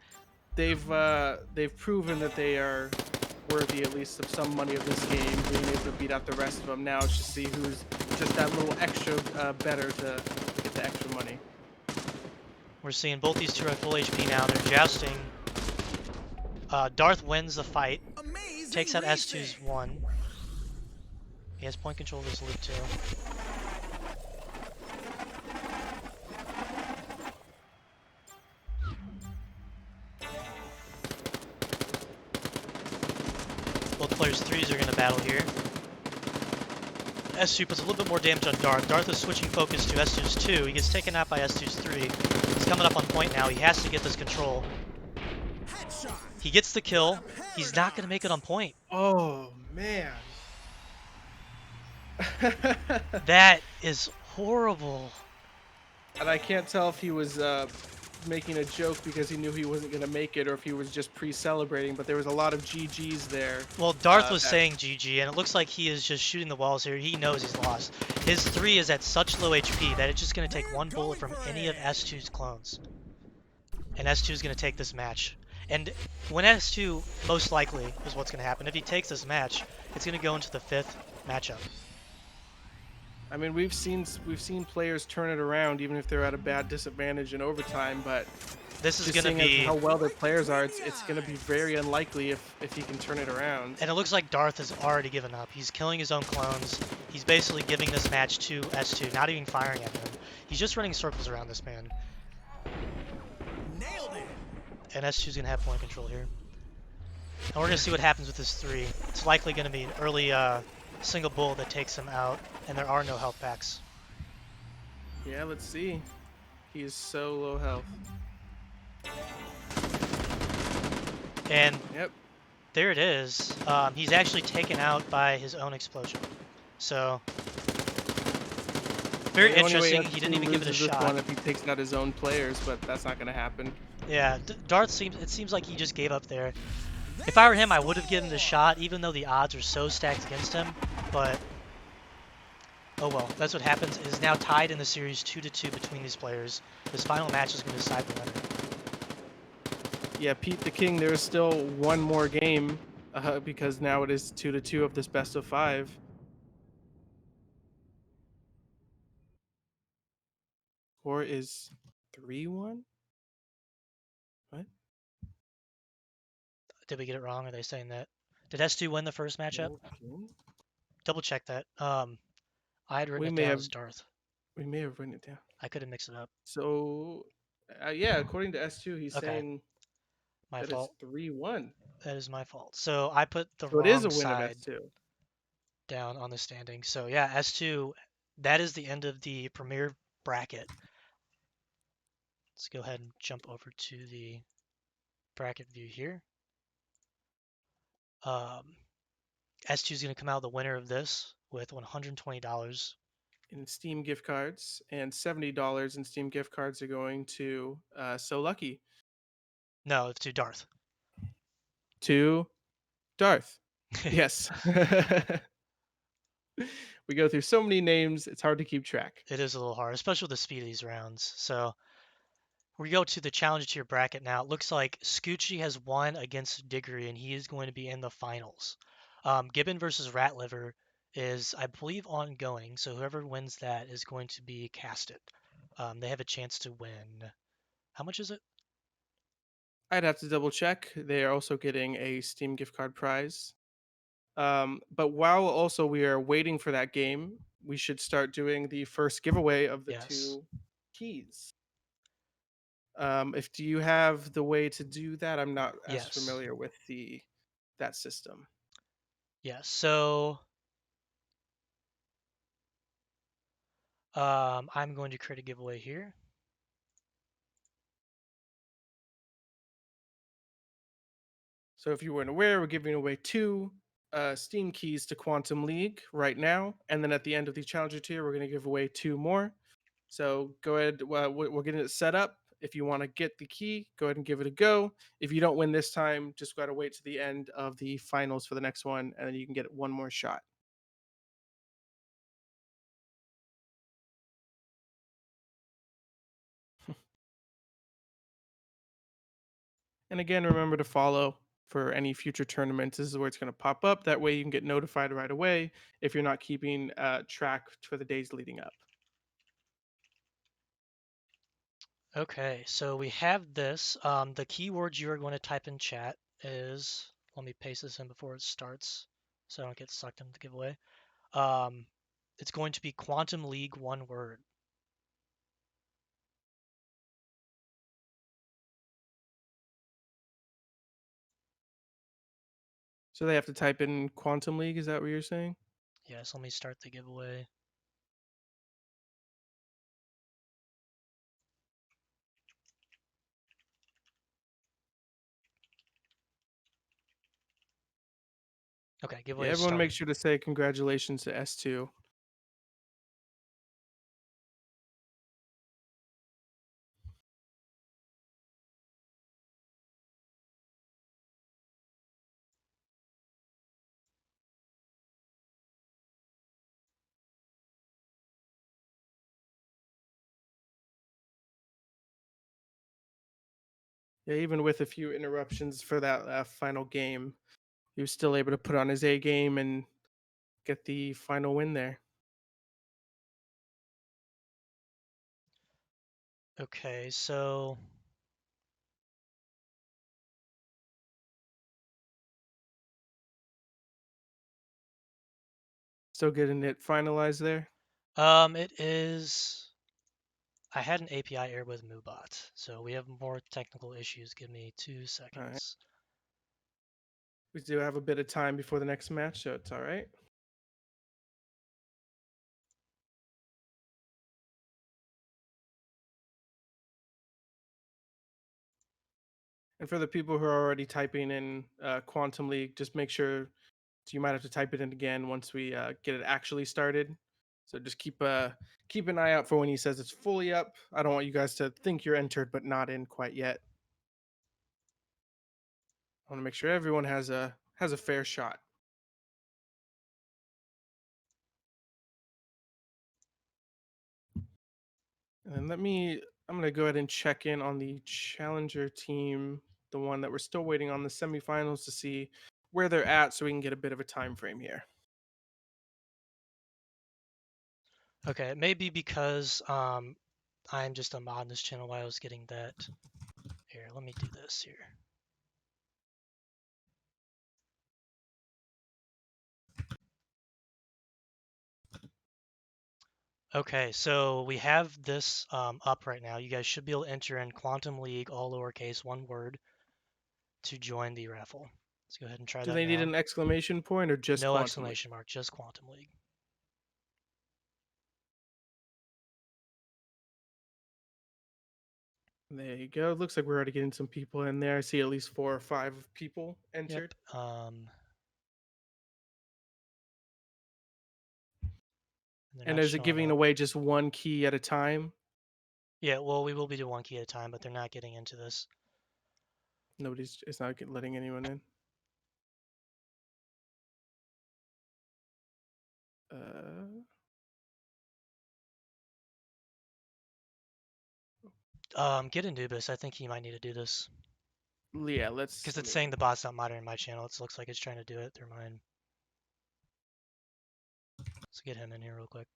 they've proven that they are worthy at least of some money of this game, being able to beat out the rest of them. Now it's just see who's just that little extra better to get the extra money. We're seeing both these two are at full HP now. They're jousting. Darth wins the fight, Amazing takes out S2's racing. 1. He has point control of this loop too. Both players' 3s are going to battle here. S2 puts a little bit more damage on Darth. Darth is switching focus to S2's 2. He gets taken out by S2's 3. He's coming up on point now. He has to get this control. Headshot. He gets the kill. He's not going to make it on point. Oh man. That is horrible. And I can't tell if he was making a joke because he knew he wasn't going to make it, or if he was just pre-celebrating. But there was a lot of GGs there. Well, Darth was that- saying GG, and it looks like he is just shooting the walls here. He knows he's lost. His 3 is at such low HP that it's just going to take one bullet from any of S2's clones. And S2 is going to take this match. And when S2, most likely, is what's going to happen. If he takes this match, it's going to go into the 5th matchup. I mean, we've seen players turn it around even if they're at a bad disadvantage in overtime. But This is just going to seeing as be... how well their players are, it's going to be very unlikely if he can turn it around. And it looks like Darth has already given up. He's killing his own clones. He's basically giving this match to S2, not even firing at him. He's just running circles around this man. Nailed it. And S2's going to have point control here. And we're going to see what happens with this 3. It's likely going to be an early single bullet that takes him out, and there are no health packs. Yeah, let's see. He is so low health. And Yep. there it is. He's actually taken out by his own explosion. So, very The only way interesting. F2 He didn't even give it a loses this shot. one if he takes out his own players, but that's not going to happen. Yeah, Darth seems like he just gave up there. If I were him, I would have given it a shot, even though the odds are so stacked against him. But oh well, that's what happens. It is now tied in the series 2-2 between these players. This final match is going to decide the winner. Yeah, Pete the King, there is still one more game because now it is 2-2 of this best of 5. Score is 3-1. What? Did we get it wrong? Are they saying that? Did S2 win the first matchup? Okay. Double check that. I had written We it may down have- as Darth. We may have written it down. I could have mixed it up. So, yeah, according to S2, he's Okay. saying My that fault. it's 3-1. That is my fault. So I put the So wrong it is a win side of S2. down on the standing. So yeah, S2, that is the end of the premier bracket. Let's go ahead and jump over to the bracket view here. S2 is going to come out the winner of this with $120. In Steam gift cards, and $70 in Steam gift cards are going to So Lucky. No, it's to Darth. To Darth. Yes. We go through so many names, it's hard to keep track. It is a little hard, especially with the speed of these rounds. So we go to the Challenger tier bracket now. It looks like Scoochie has won against Diggory, and he is going to be in the finals. Gibbon versus Ratliver is, I believe, ongoing. So whoever wins that is going to be casted. They have a chance to win. How much is it? I'd have to double check. They are also getting a Steam gift card prize. But while also we are waiting for that game, we should start doing the first giveaway of the Yes. 2 keys. If do you have the way to do that? I'm not as Yes. familiar with that system. Yeah, so I'm going to create a giveaway here. So if you weren't aware, we're giving away 2 Steam keys to Quantum League right now, and then at the end of the Challenger tier, we're going to give away 2 more. So go ahead. We're getting it set up. If you want to get the key, go ahead and give it a go. If you don't win this time, just got to wait to the end of the finals for the next one, and then you can get one more shot. And again, remember to follow for any future tournaments. This is where it's going to pop up. That way you can get notified right away if you're not keeping track for the days leading up. Okay, so we have this. The keyword you are going to type in chat is, let me paste this in before it starts so I don't get sucked into the giveaway. It's going to be Quantum League, one word. So they have to type in Quantum League. Is that what you're saying? Yes, let me start the giveaway. Okay, Yeah, giveaway is everyone make started. sure to say congratulations to S2. Yeah, even with a few interruptions for that final game, he was still able to put on his A game and get the final win there. Okay, so Still getting it finalized there. it is. I had an API error with MooBot, so we have more technical issues. Give me 2 seconds. We do have a bit of time before the next match, so it's all right. And for the people who are already typing in Quantum League, just make sure you might have to type it in again once we get it actually started. So just keep an eye out for when he says it's fully up. I don't want you guys to think you're entered but not in quite yet. I want to make sure everyone has a fair shot. And I'm going to go ahead and check in on the challenger team, the one that we're still waiting on the semifinals to see where they're at so we can get a bit of a time frame here. Okay, it may be because I'm just a mod on this channel while I was getting that. Here, let me do this here. Okay, so we have this up right now. You guys should be able to enter in Quantum League, all lowercase, one word, to join the raffle. Let's go ahead and try Do that they need now. an exclamation point or just No Quantum League? exclamation mark, just Quantum League. There you go. Looks like we're already getting some people in there. I see at least 4 or 5 people entered. Yep. They're And not is it showing giving up. away just one key at a time? Yeah, well, we will be doing one key at a time, but they're not getting into this. It's not letting anyone in. Get Anubis. I think he might need to do this. Yeah, let's. Because it's saying the bot's not monitoring my channel. It looks like it's trying to do it through mine. Let's get him in here real quick.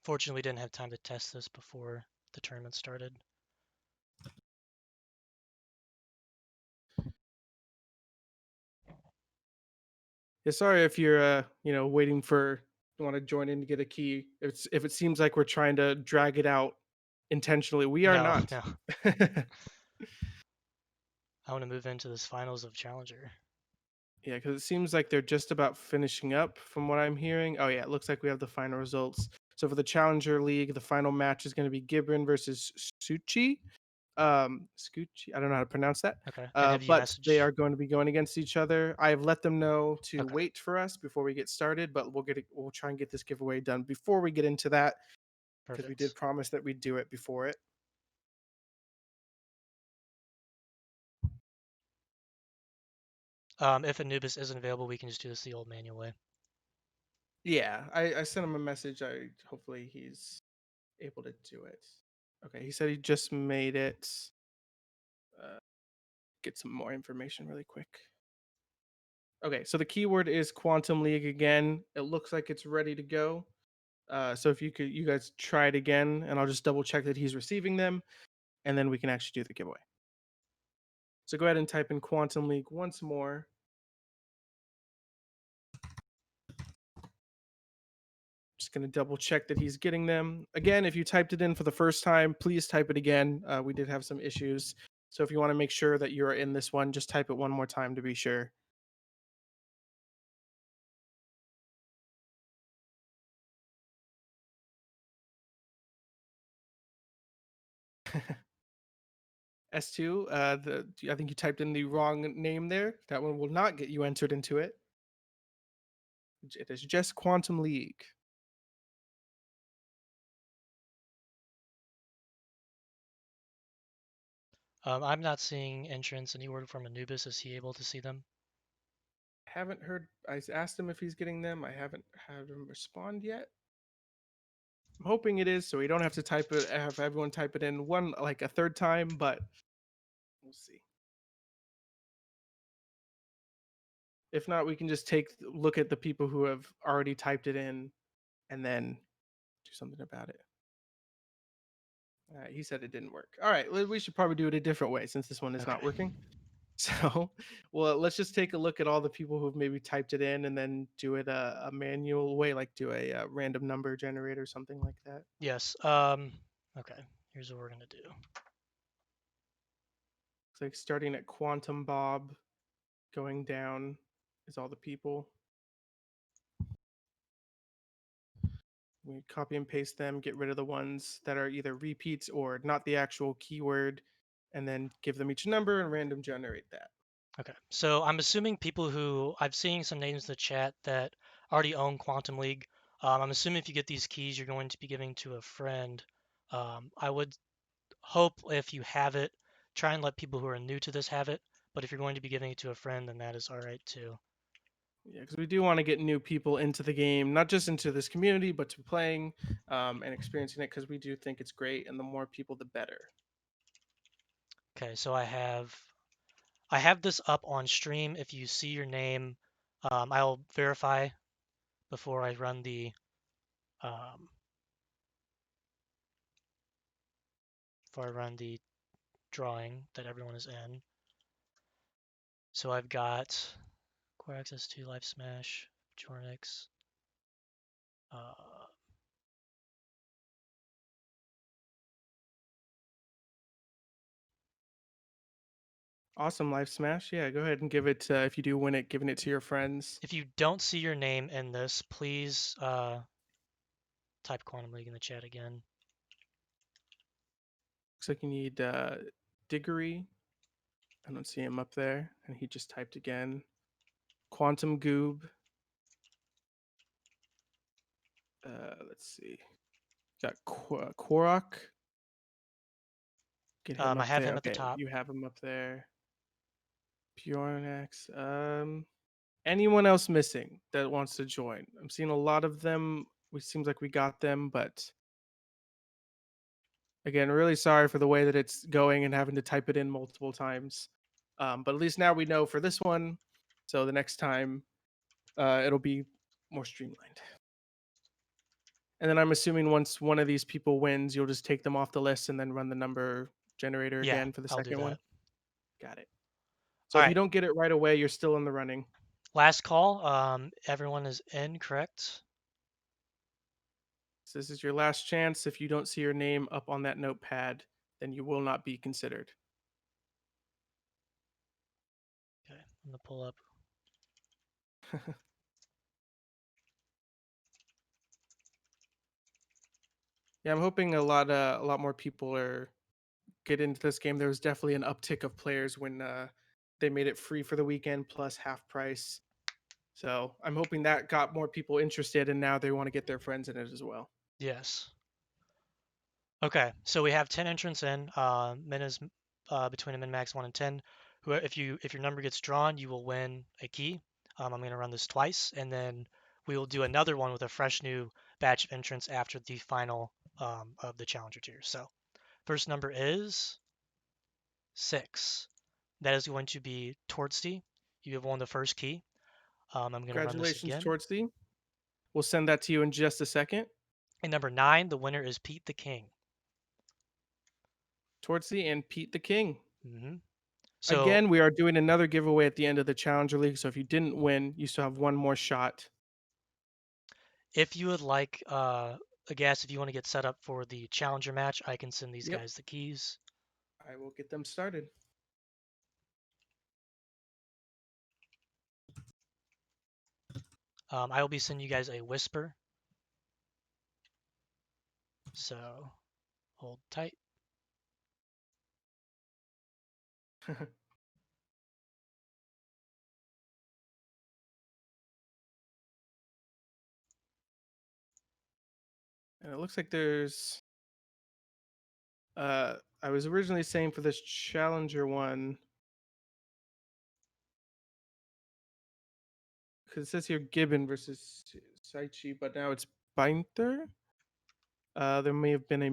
Fortunately, we didn't have time to test this before the tournament started. Yeah, sorry if you're waiting for want to join in to get a key. If it seems like we're trying to drag it out intentionally, we are No, not. no. I want to move into this finals of Challenger. Yeah, because it seems like they're just about finishing up from what I'm hearing. Oh yeah, it looks like we have the final results. So for the Challenger League, the final match is going to be Gibran versus Suchi. Scooch. I don't know how to pronounce that. Okay. And have you But they messaged? are going to be going against each other. I have let them know to Okay. wait for us before we get started, but we'll try and get this giveaway done before we get into that because we did Perfect. promise that we'd do it before it. If Anubis isn't available, we can just do this the old manual way. Yeah, I sent him a message. Hopefully he's able to do it. Okay, he said he just made it. Get some more information really quick. Okay, so the keyword is Quantum League again. It looks like it's ready to go. So if you guys try it again, and I'll just double check that he's receiving them, and then we can actually do the giveaway. So go ahead and type in Quantum League once more. Just going to double check that he's getting them. Again, if you typed it in for the first time, please type it again. We did have some issues. So if you want to make sure that you're in this one, just type it one more time to be sure. S2, I think you typed in the wrong name there. That one will not get you entered into it. It is just Quantum League. I'm not seeing entrance. Any word from Anubis? Is he able to see them? Haven't heard. I asked him if he's getting them. I haven't had him respond yet. I'm hoping it is, so we don't have to type it. Have everyone type it in a third time, but we'll see. If not, we can just look at the people who have already typed it in, and then do something about it. He said it didn't work. All right, we should probably do it a different way since this one is not Okay. working. So, well, let's just take a look at all the people who've maybe typed it in, and then do it a manual way, like do a random number generator, something like that. Yes. Okay. Here's what we're gonna do. It's like starting at Quantum Bob, going down is all the people. We copy and paste them, get rid of the ones that are either repeats or not the actual keyword, and then give them each number and random generate that. Okay. So I'm assuming people who I've seen some names in the chat that already own Quantum League. I'm assuming if you get these keys, you're going to be giving to a friend. I would hope if you have it, try and let people who are new to this have it. But if you're going to be giving it to a friend, then that is all right too. Yeah, because we do want to get new people into the game, not just into this community, but to playing and experiencing it, because we do think it's great, and the more people, the better. Okay, so I have this up on stream. If you see your name, I'll verify before I run the um, drawing that everyone is in. So I've got Core Access 2, Live Smash, Jornix. Awesome, Live Smash. Yeah, go ahead and give it. If you do win it, giving it to your friends. If you don't see your name in this, please type Quantum League in the chat again. Looks like you need Diggory. I don't see him up there, and he just typed again. Quantum Goob. Let's see. Got Korok. Get him I up have there. him at the Okay, top. you have him up there. Bjornax. Anyone else missing that wants to join? I'm seeing a lot of them. It seems like we got them, but again, really sorry for the way that it's going and having to type it in multiple times. But at least now we know for this one. So the next time, it'll be more streamlined. And then I'm assuming once one of these people wins, you'll just take them off the list and then run the number generator Yeah, again for the I'll do second one. that. Got it. So All if right. you don't get it right away, you're still in the running. Last call. Everyone is incorrect. So this is your last chance. If you don't see your name up on that notepad, then you will not be considered. Okay, I'm gonna pull up. Yeah, I'm hoping a lot more people are get into this game, there was definitely an uptick of players when they made it free for the weekend plus half price. So I'm hoping that got more people interested, and now they want to get their friends in it as well. Yes. Okay, so we have 10 entrants in. Min is between a min max 1 and 10. If your number gets drawn, you will win a key. I'm going to run this twice, and then we will do another one with a fresh new batch of entrants after the final of the challenger tier. So first number is 6. That is going to be Tortsty. You have won the first key. I'm going to run this Congratulations, again. Tortsty. We'll send that to you in just a second. And number 9, the winner is Pete the King. Tortsy and Pete the King. Mm-hmm. So Again, we are doing another giveaway at the end of the Challenger League. So if you didn't win, you still have one more shot. if you would like, I guess if you want to get set up for the challenger match, I can send these Yep. guys the keys. I will get them started. I will be sending you guys a whisper. So hold tight. And it looks like there's I was originally saying for this Challenger one, because it says here Gibbon versus Saichi, but now it's Binther. There may have been a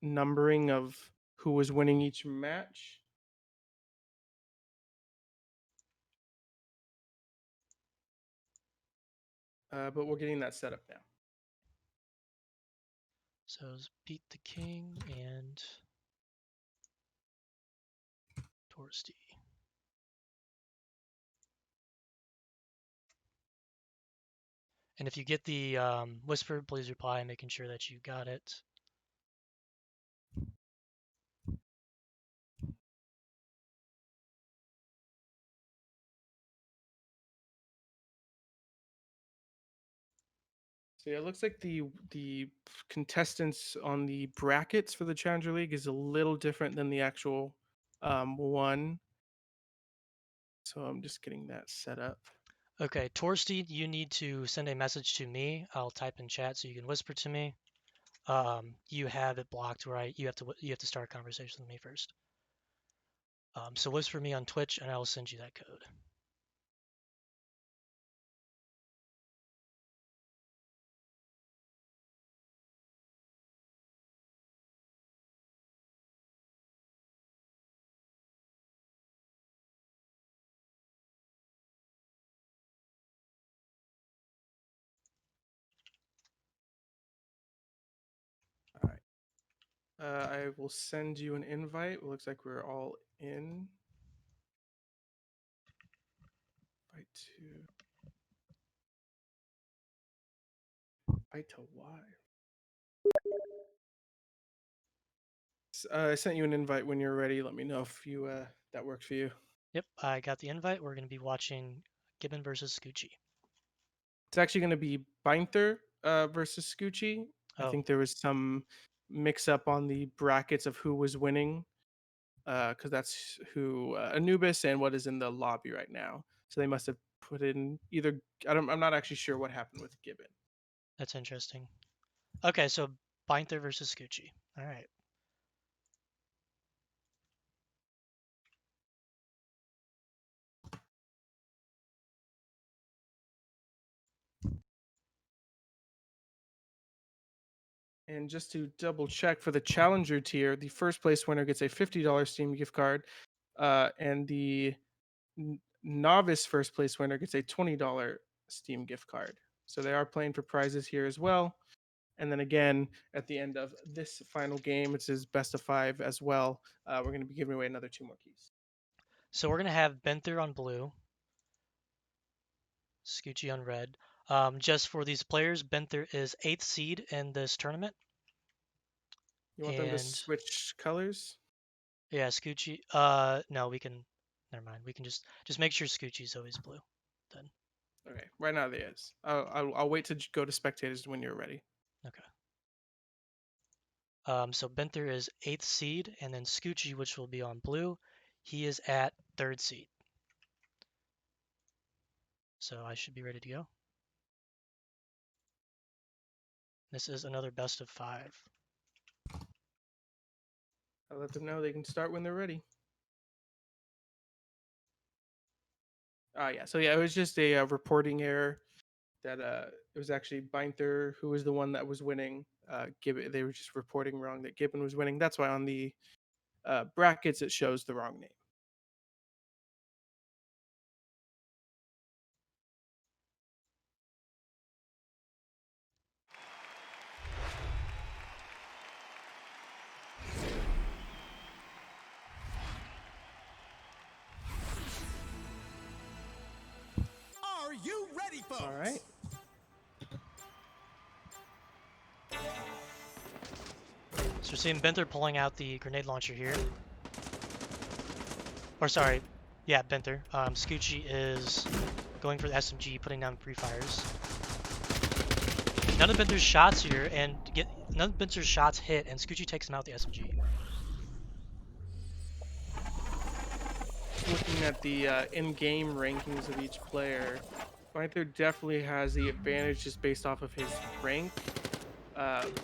misnumbering of who was winning each match. But we're getting that set up now. So it's Pete the King and Torsty. And if you get the whisper, please reply making sure that you got it. So yeah, it looks like the contestants on the brackets for the Challenger League is a little different than the actual one. So I'm just getting that set up. Okay, Torsty, you need to send a message to me. I'll type in chat so you can whisper to me. You have it blocked, right? You have to start a conversation with me first. So whisper me on Twitch, and I will send you that code. All right. I will send you an invite. It looks like we're all in. Invite to why? I sent you an invite. When you're ready, let me know if you that works for you. Yep, I got the invite. We're going to be watching Gibbon versus Scoochie. It's actually going to be Binther versus Scoochie. I Oh, think there was some mix up on the brackets of who was winning, because that's who Anubis and what is in the lobby right now. So they must have put in either. I'm not actually sure what happened with Gibbon. that's interesting. Okay, so Binther versus Scoochie. All right. And just to double check for the challenger tier, the first place winner gets a $50 Steam gift card, and the novice first place winner gets a $20 Steam gift card. So they are playing for prizes here as well. And then again, at the end of this final game, it's his best of 5 as well. We're going to be giving away another 2 more keys. So we're going to have Binther on blue, Scoochie on red. Just for these players, Binther is 8th seed in this tournament. You want them to And switch colors? yeah, Scoochie. No, we can. Never mind. We can just make sure Scoochie's always blue. Then. Okay, right now there is. I'll wait to go to spectators when you're ready. Okay. So Benther is 8th seed, and then Scoochie, which will be on blue, he is at 3rd seed. So I should be ready to go. This is another best of 5. I let them know they can start when they're ready. Yeah. So yeah, it was just a reporting error. That it was actually Binther who was the one that was winning. Gibbon, they were just reporting wrong that Gibbon was winning. That's why on the brackets it shows the wrong name. Are you ready, folks? All right. So we're seeing Benther pulling out the grenade launcher here. Or sorry, yeah, Benther. Scoochie is going for the SMG, putting down pre-fires. None of Benther's shots here, and none of Benther's shots hit, and Scoochie takes him out with the SMG. Looking at the in-game rankings of each player, Binther definitely has the advantage just based off of his rank.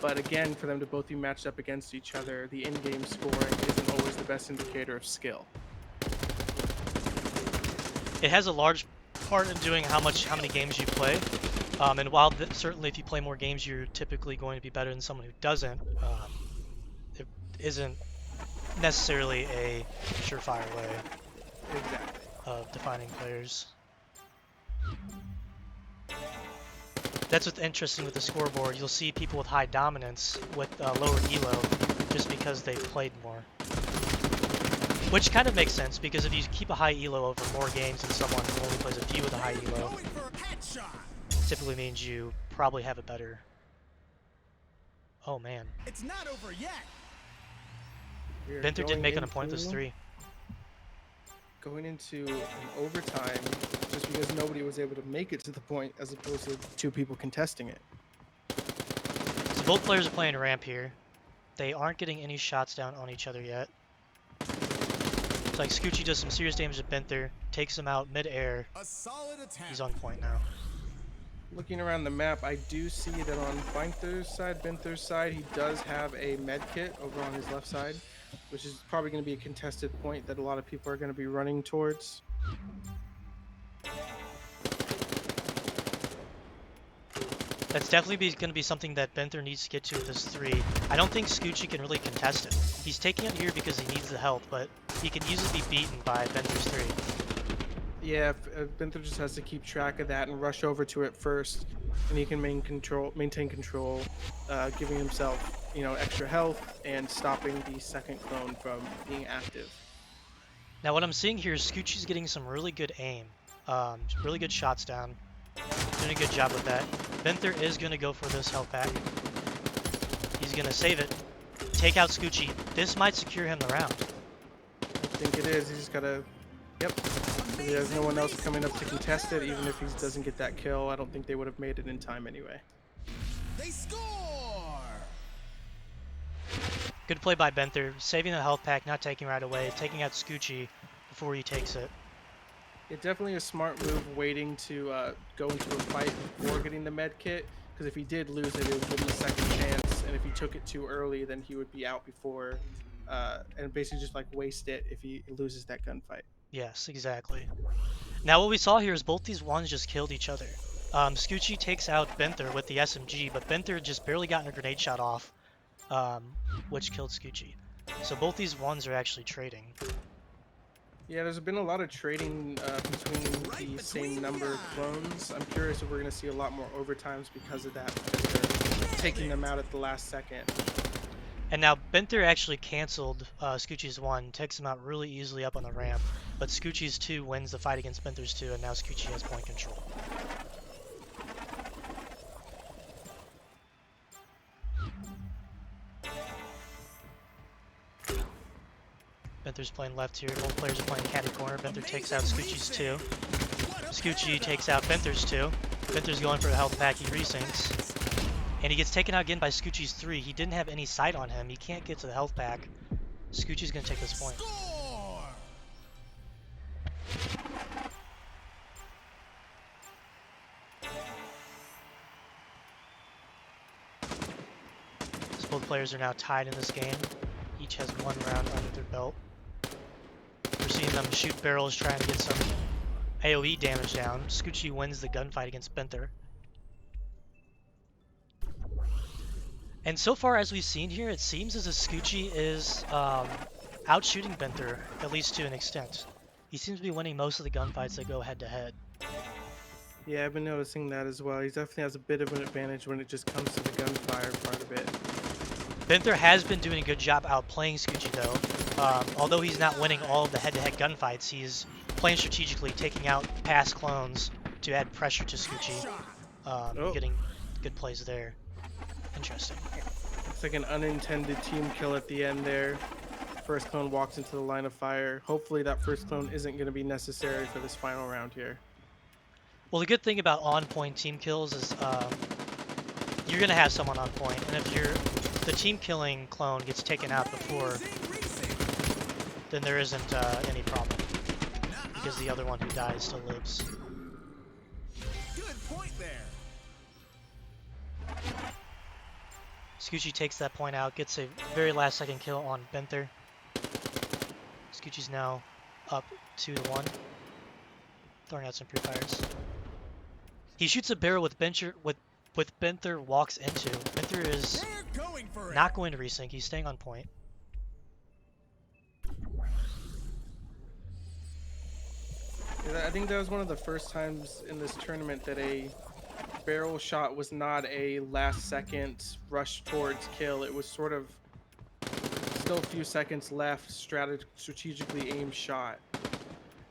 But again, for them to both be matched up against each other, the in-game scoring isn't always the best indicator of skill. It has a large part in doing how many games you play. And while certainly if you play more games, you're typically going to be better than someone who doesn't, it isn't necessarily a surefire way Exactly. of defining players. That's what's interesting with the scoreboard. You'll see people with high dominance with lower elo just because they played more. Which kind of makes sense, because if you keep a high elo over more games than someone who only plays a few with a high elo, Going for a headshot. typically means you probably have a better... Oh man. It's not over yet. We are Benther did going make it a pointless into- 3. Going into an overtime just because nobody was able to make it to the point as opposed to 2 people contesting it. So both players are playing ramp here. They aren't getting any shots down on each other yet. It's like Scoochie does some serious damage to Benther, takes him out mid-air. A solid attack. He's on point now. Looking around the map, I do see that on Binther's side, he does have a med kit over on his left side, which is probably going to be a contested point that a lot of people are going to be running towards. That's definitely going to be something that Benther needs to get to with his 3. I don't think Scoochie can really contest it. He's taking it here because he needs the help, but he can easily be beaten by Benther's 3. Yeah, Benther just has to keep track of that and rush over to it first, and he can maintain control, giving himself, extra health and stopping the second clone from being active. Now what I'm seeing here is Scoochie's getting some really good aim, really good shots down, doing a good job with that. Benther is going to go for this health pack. He's going to save it, take out Scoochie. This might secure him the round. I think it is. He's just gotta. Yep. There's no one else coming up to contest it. Even if he doesn't get that kill, I don't think they would have made it in time anyway. They score. Good play by Benther, saving the health pack, not taking right away, taking out Scoochie before he takes it. It's definitely a smart move, waiting to go into a fight before getting the med kit. Because if he did lose it, it would give him a second chance. And if he took it too early, then he would be out before, and basically just waste it if he loses that gunfight. Yes, exactly. Now what we saw here is both these ones just killed each other. Scoochie takes out Benther with the SMG, but Benther just barely gotten a grenade shot off, which killed Scoochie. So both these ones are actually trading. Yeah, there's been a lot of trading between the same number of clones. I'm curious if we're going to see a lot more overtimes because of that, because they're taking them out at the last second. And now Benther actually canceled Scoochie's 1, takes him out really easily up on the ramp, but Scoochie's 2 wins the fight against Benther's 2, and now Scoochie has point control. Benther's playing left here, both players are playing catty corner. Benther takes out Scoochie's 2. Scoochie takes out Benther's 2. Benther's going for the health pack, he resyncs. And he gets taken out again by Scoochie's 3. He didn't have any sight on him. He can't get to the health pack. Scoochie's going to take this point. Score! So both players are now tied in this game. Each has 1 round under their belt. We're seeing them shoot barrels trying to get some AoE damage down. Scoochie wins the gunfight against Benther. And so far as we've seen here, it seems as if Scoochie is out shooting Benther, at least to an extent. He seems to be winning most of the gunfights that go head to head. Yeah, I've been noticing that as well. He definitely has a bit of an advantage when it just comes to the gunfire part of it. Benther has been doing a good job outplaying Scoochie though. Although he's not winning all of the head-to-head gunfights, he's playing strategically, taking out past clones to add pressure to Scoochie, getting good plays there. Interesting. It's like an unintended team kill at the end there. First clone walks into the line of fire. Hopefully that first clone isn't going to be necessary for this final round here. Well, the good thing about on-point team kills is you're going to have someone on point, and if the team killing clone gets taken out before, then there isn't any problem, because the other one who dies still lives. Good point there. Scoochie takes that point out, gets a very last second kill on Benther. Scoochie's now up 2-1, throwing out some pre-fires. He shoots a barrel with Benther walks into. Benther is They're going for it. not going to resync, he's staying on point. Yeah, I think that was one of the first times in this tournament that a barrel shot was not a last second rush towards kill. It was sort of still a few seconds left, strategically aimed shot.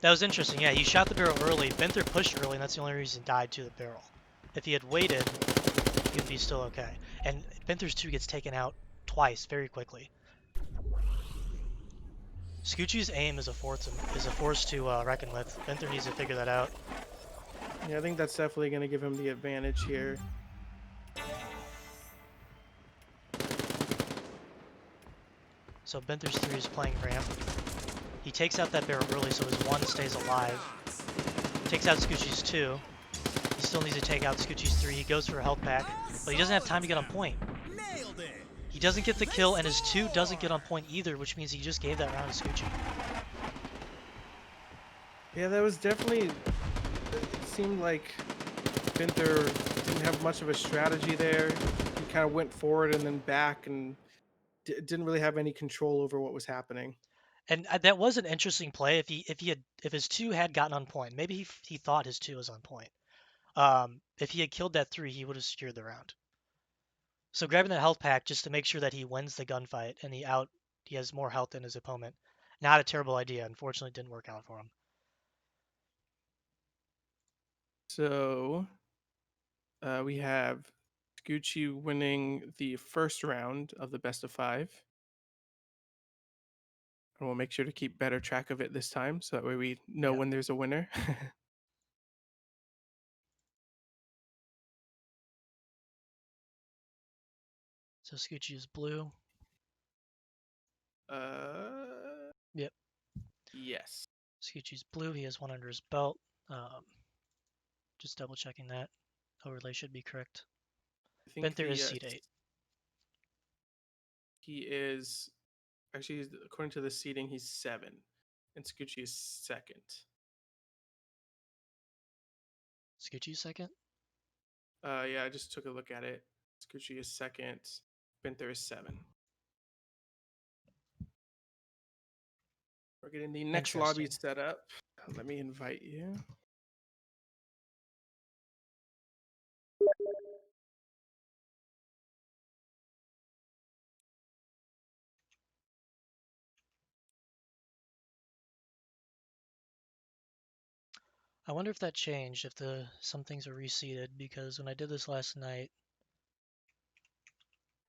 That was interesting, yeah, he shot the barrel early, Benther pushed early, and that's the only reason he died to the barrel. If he had waited, he'd be still okay. And Benther's 2 gets taken out twice, very quickly. Scoochie's aim is a force to reckon with. Benther needs to figure that out. Yeah, I think that's definitely going to give him the advantage here. So Benther's 3 is playing ramp. He takes out that barrel early, so his 1 stays alive. Takes out Scoochie's 2. He still needs to take out Scoochie's 3. He goes for a health pack, but he doesn't have time to get on point. Nailed it. He doesn't get the kill, and his 2 doesn't get on point either, which means he just gave that round to Scoochie. Yeah, that was definitely... It seemed like Benther didn't have much of a strategy there. He kind of went forward and then back and didn't really have any control over what was happening. And that was an interesting play. If his 2 had gotten on point, maybe he thought his 2 was on point. If he had killed that 3, he would have secured the round. So grabbing that health pack just to make sure that he wins the gunfight and he has more health than his opponent. Not a terrible idea. Unfortunately, it didn't work out for him. So we have Scoochie winning the first round of the best of 5. And we'll make sure to keep better track of it this time, so that way we know when there's a winner. So Scoochie is blue. Yep. Yes. Scoochie's blue. He has 1 under his belt. Just double checking that. Overlay should be correct. Benther is seed 8. He is actually, according to the seeding, he's 7, and Scoochie is 2nd. Scoochie's 2nd. Yeah, I just took a look at it. Scoochie is 2nd. Benther is 7. We're getting the next lobby set up. Let me invite you. I wonder if that changed, if some things are reseeded, because when I did this last night,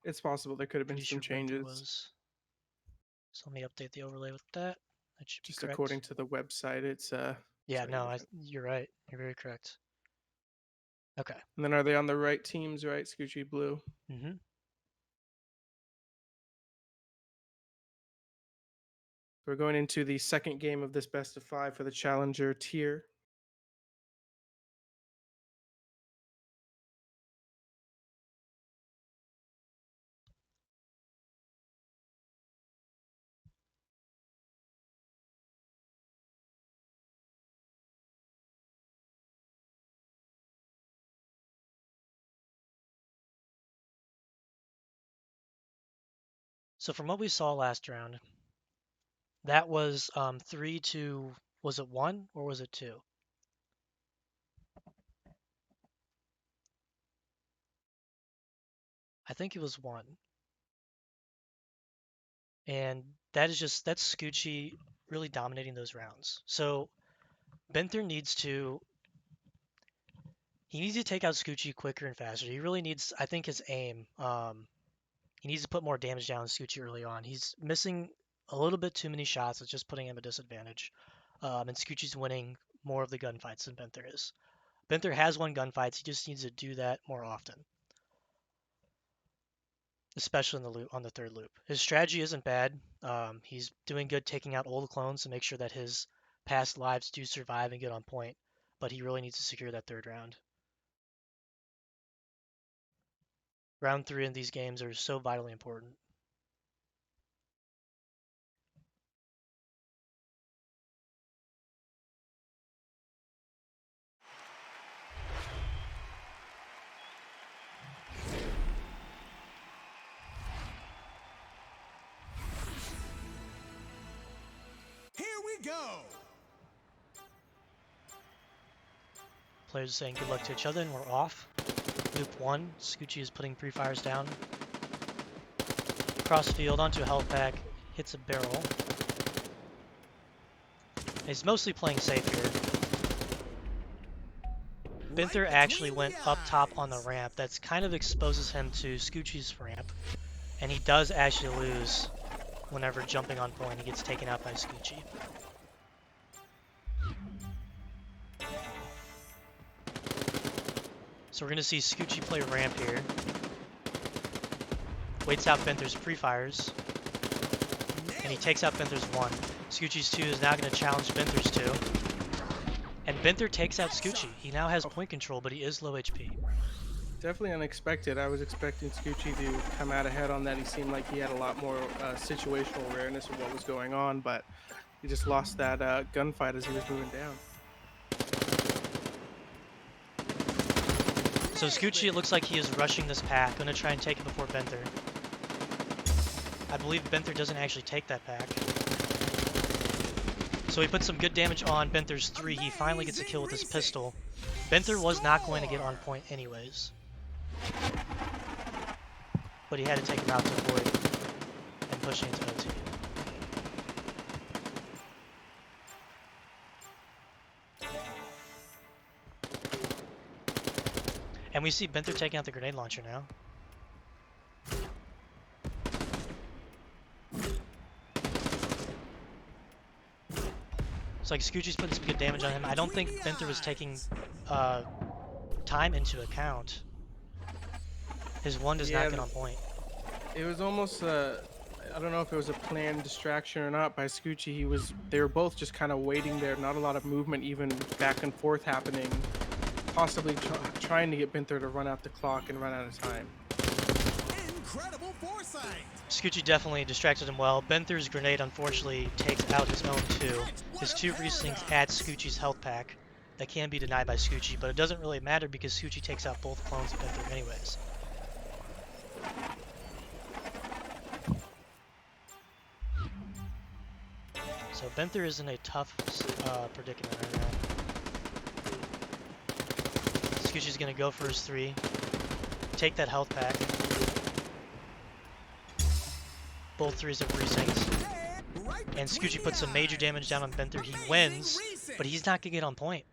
It's possible there could have been pretty some sure Benther changes. was. So let me update the overlay with that. That should be Just correct. according to the website, it's Yeah, sorry, no, different. you're right. You're very correct. Okay. And then are they on the right teams, right? Scoochie blue. Mm-hmm. We're going into the second game of this best of 5 for the challenger tier. So from what we saw last round, that was 3 to, was it 1 or was it 2? I think it was 1. And that's Scoochie really dominating those rounds. So Benther needs to take out Scoochie quicker and faster. He really needs, I think, his aim. He needs to put more damage down on Scoochie early on. He's missing a little bit too many shots. It's just putting him at a disadvantage. And Scoochie's winning more of the gunfights than Benther is. Benther has won gunfights. He just needs to do that more often, especially on the third loop. His strategy isn't bad. He's doing good taking out all the clones to make sure that his past lives do survive and get on point. But he really needs to secure that third round. Round 3 in these games are so vitally important. Here we go. Players are saying good luck to each other, and we're off. Loop 1, Scoochie is putting pre-fires down. Cross field onto a health pack, hits a barrel. He's mostly playing safe here. Benther actually went up top on the ramp. That's kind of exposes him to Scoochie's ramp. And he does actually lose whenever jumping on point. He gets taken out by Scoochie. So we're going to see Scoochie play ramp here. Waits out Benther's pre-fires. And he takes out Benther's 1. Scoochie's 2 is now going to challenge Benther's 2. And Benther takes out Scoochie. He now has point control, but he is low HP. Definitely unexpected. I was expecting Scoochie to come out ahead on that. He seemed like he had a lot more situational awareness of what was going on, but he just lost that gunfight as he was moving down. So Scoochie, it looks like he is rushing this pack. Going to try and take it before Benther. I believe Benther doesn't actually take that pack. So he puts some good damage on Benther's 3. He finally gets a kill with his pistol. Benther was not going to get on point anyways. But he had to take him out to avoid and pushing into OT. And we see Benther taking out the grenade launcher now. It's like Scoochie's putting some good damage on him. I don't think Benther was taking time into account. His 1 does not get on point. It was almost I don't know if it was a planned distraction or not by Scoochie. They were both just kind of waiting there, not a lot of movement, even back and forth happening, possibly trying to get Benther to run out the clock and run out of time. Incredible foresight. Scoochie definitely distracted him well. Benther's grenade unfortunately takes out his own 2. His 2 resyncs add Scoochie's health pack. That can be denied by Scoochie, but it doesn't really matter because Scoochie takes out both clones of Benther anyways. So Benther is in a tough predicament right now. Scoochie's gonna go for his 3. Take that health pack. Both 3s have resynced. And Scoochie puts some major damage down on Benther. He wins, but he's not gonna get on point.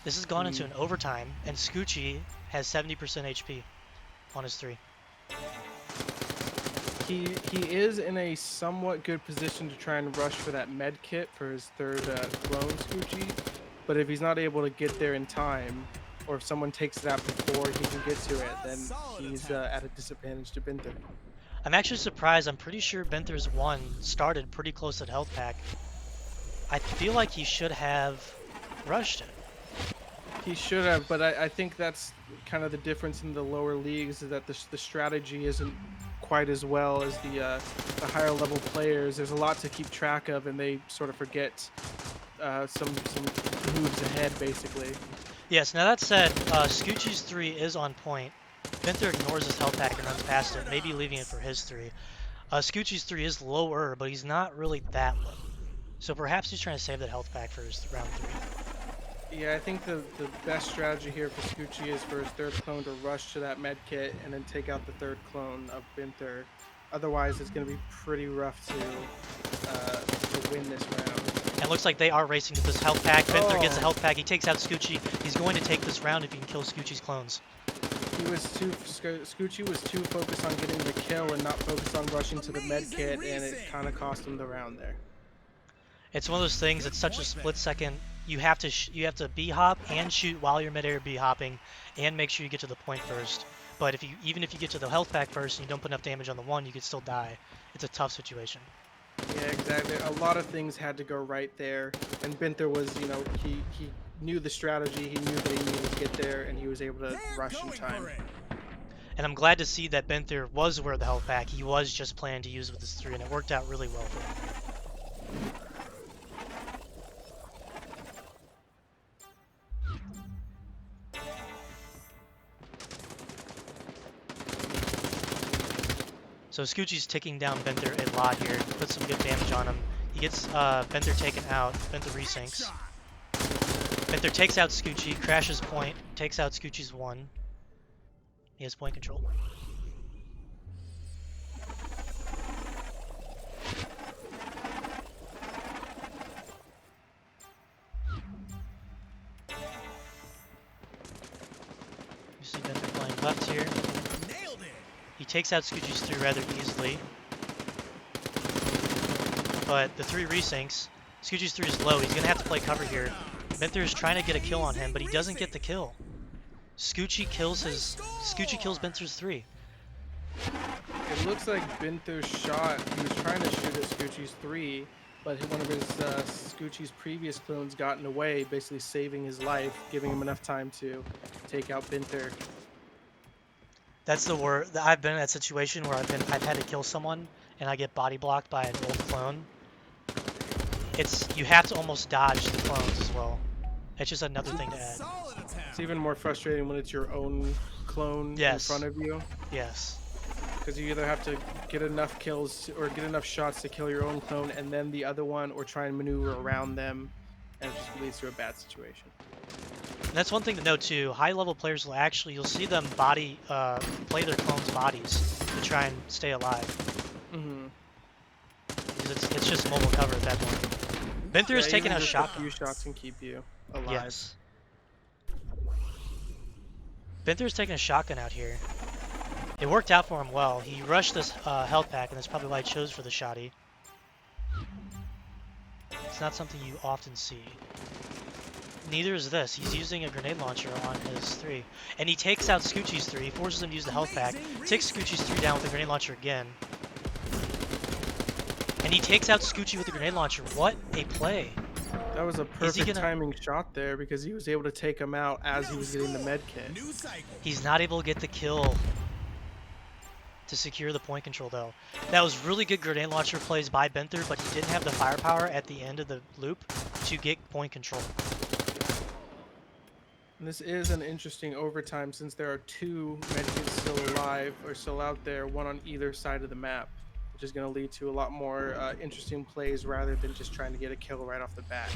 This has gone into an overtime, and Scoochie has 70% HP on his 3. He is in a somewhat good position to try and rush for that med kit for his third clone, Scoochie. But if he's not able to get there in time, or if someone takes it out before he can get to it, then he's at a disadvantage to Binther. I'm actually surprised. I'm pretty sure Benther's 1 started pretty close to the health pack. I feel like he should have rushed it. He should have, but I think that's kind of the difference in the lower leagues, is that the strategy isn't quite as well as the higher level players. There's a lot to keep track of, and they sort of forget some moves ahead, basically. Yes, now that said, Scoochie's 3 is on point. Benther ignores his health pack and runs past it, maybe leaving it for his 3. Scoochie's 3 is lower, but he's not really that low. So perhaps he's trying to save that health pack for his round 3. Yeah, I think the best strategy here for Scoochie is for his third clone to rush to that med kit and then take out the third clone of Binther. Otherwise, it's going to be pretty rough to win this round. And it looks like they are racing to this health pack. Benther gets a health pack. He takes out Scoochie. He's going to take this round if he can kill Scoochie's clones. Scoochie was too focused on getting the kill and not focused on rushing to the med kit, and it kind of cost him the round there. It's one of those things. It's such a split second. You have to B-hop and shoot while you're mid-air B-hopping, and make sure you get to the point first. But even if you get to the health pack first and you don't put enough damage on the 1, you could still die. It's a tough situation. Yeah, exactly. A lot of things had to go right there, and Binther was, he knew the strategy. He knew that he needed to get there, and he was able to rush in time. And I'm glad to see that Benther was aware of the health pack. He was just planning to use it with his 3, and it worked out really well for him. So Scoochie's taking down Benther a lot here. Puts some good damage on him. He gets Benther taken out. Benther resyncs. Benther takes out Scoochie, crashes point, takes out Scoochie's 1. He has point control. You see Benther playing left here. He takes out Scoochie's 3 rather easily. But the 3 resyncs. Scoochie's 3 is low. He's going to have to play cover here. Benther is trying to get a kill on him, but he doesn't get the kill. Scoochie kills Benther's 3. It looks like Binther's shot, he was trying to shoot at Scoochie's 3, but one of his Scoochie's previous clones got in the way, basically saving his life, giving him enough time to take out Binther. That's the word. I've been in that situation where I've had to kill someone and I get body blocked by an old clone. You have to almost dodge the clones as well. It's just another thing to add. It's even more frustrating when it's your own clone in front of you. Yes. Because you either have to get enough kills or get enough shots to kill your own clone and then the other one, or try and maneuver around them, and it just leads to a bad situation. And that's one thing to note too. High level players you'll see them play their clones' bodies to try and stay alive. Because it's just mobile cover at that point. Benther is taking out shotgun. A few shots can keep you alive. Yes. Benther is taking a shotgun out here. It worked out for him well. He rushed this health pack, and that's probably why he chose for the shotty. It's not something you often see. Neither is this. He's using a grenade launcher on his 3. And he takes out Scoochie's 3. He forces him to use the health pack. Takes Scoochie's 3 down with the grenade launcher again. And he takes out Scoochie with the grenade launcher. What a play. That was a perfect timing shot there, because he was able to take him out as he was getting the med kit. He's not able to get the kill to secure the point control though. That was really good grenade launcher plays by Benther, but he didn't have the firepower at the end of the loop to get point control. And this is an interesting overtime, since there are 2 medkits still alive or still out there, one on either side of the map, which is going to lead to a lot more interesting plays rather than just trying to get a kill right off the bat.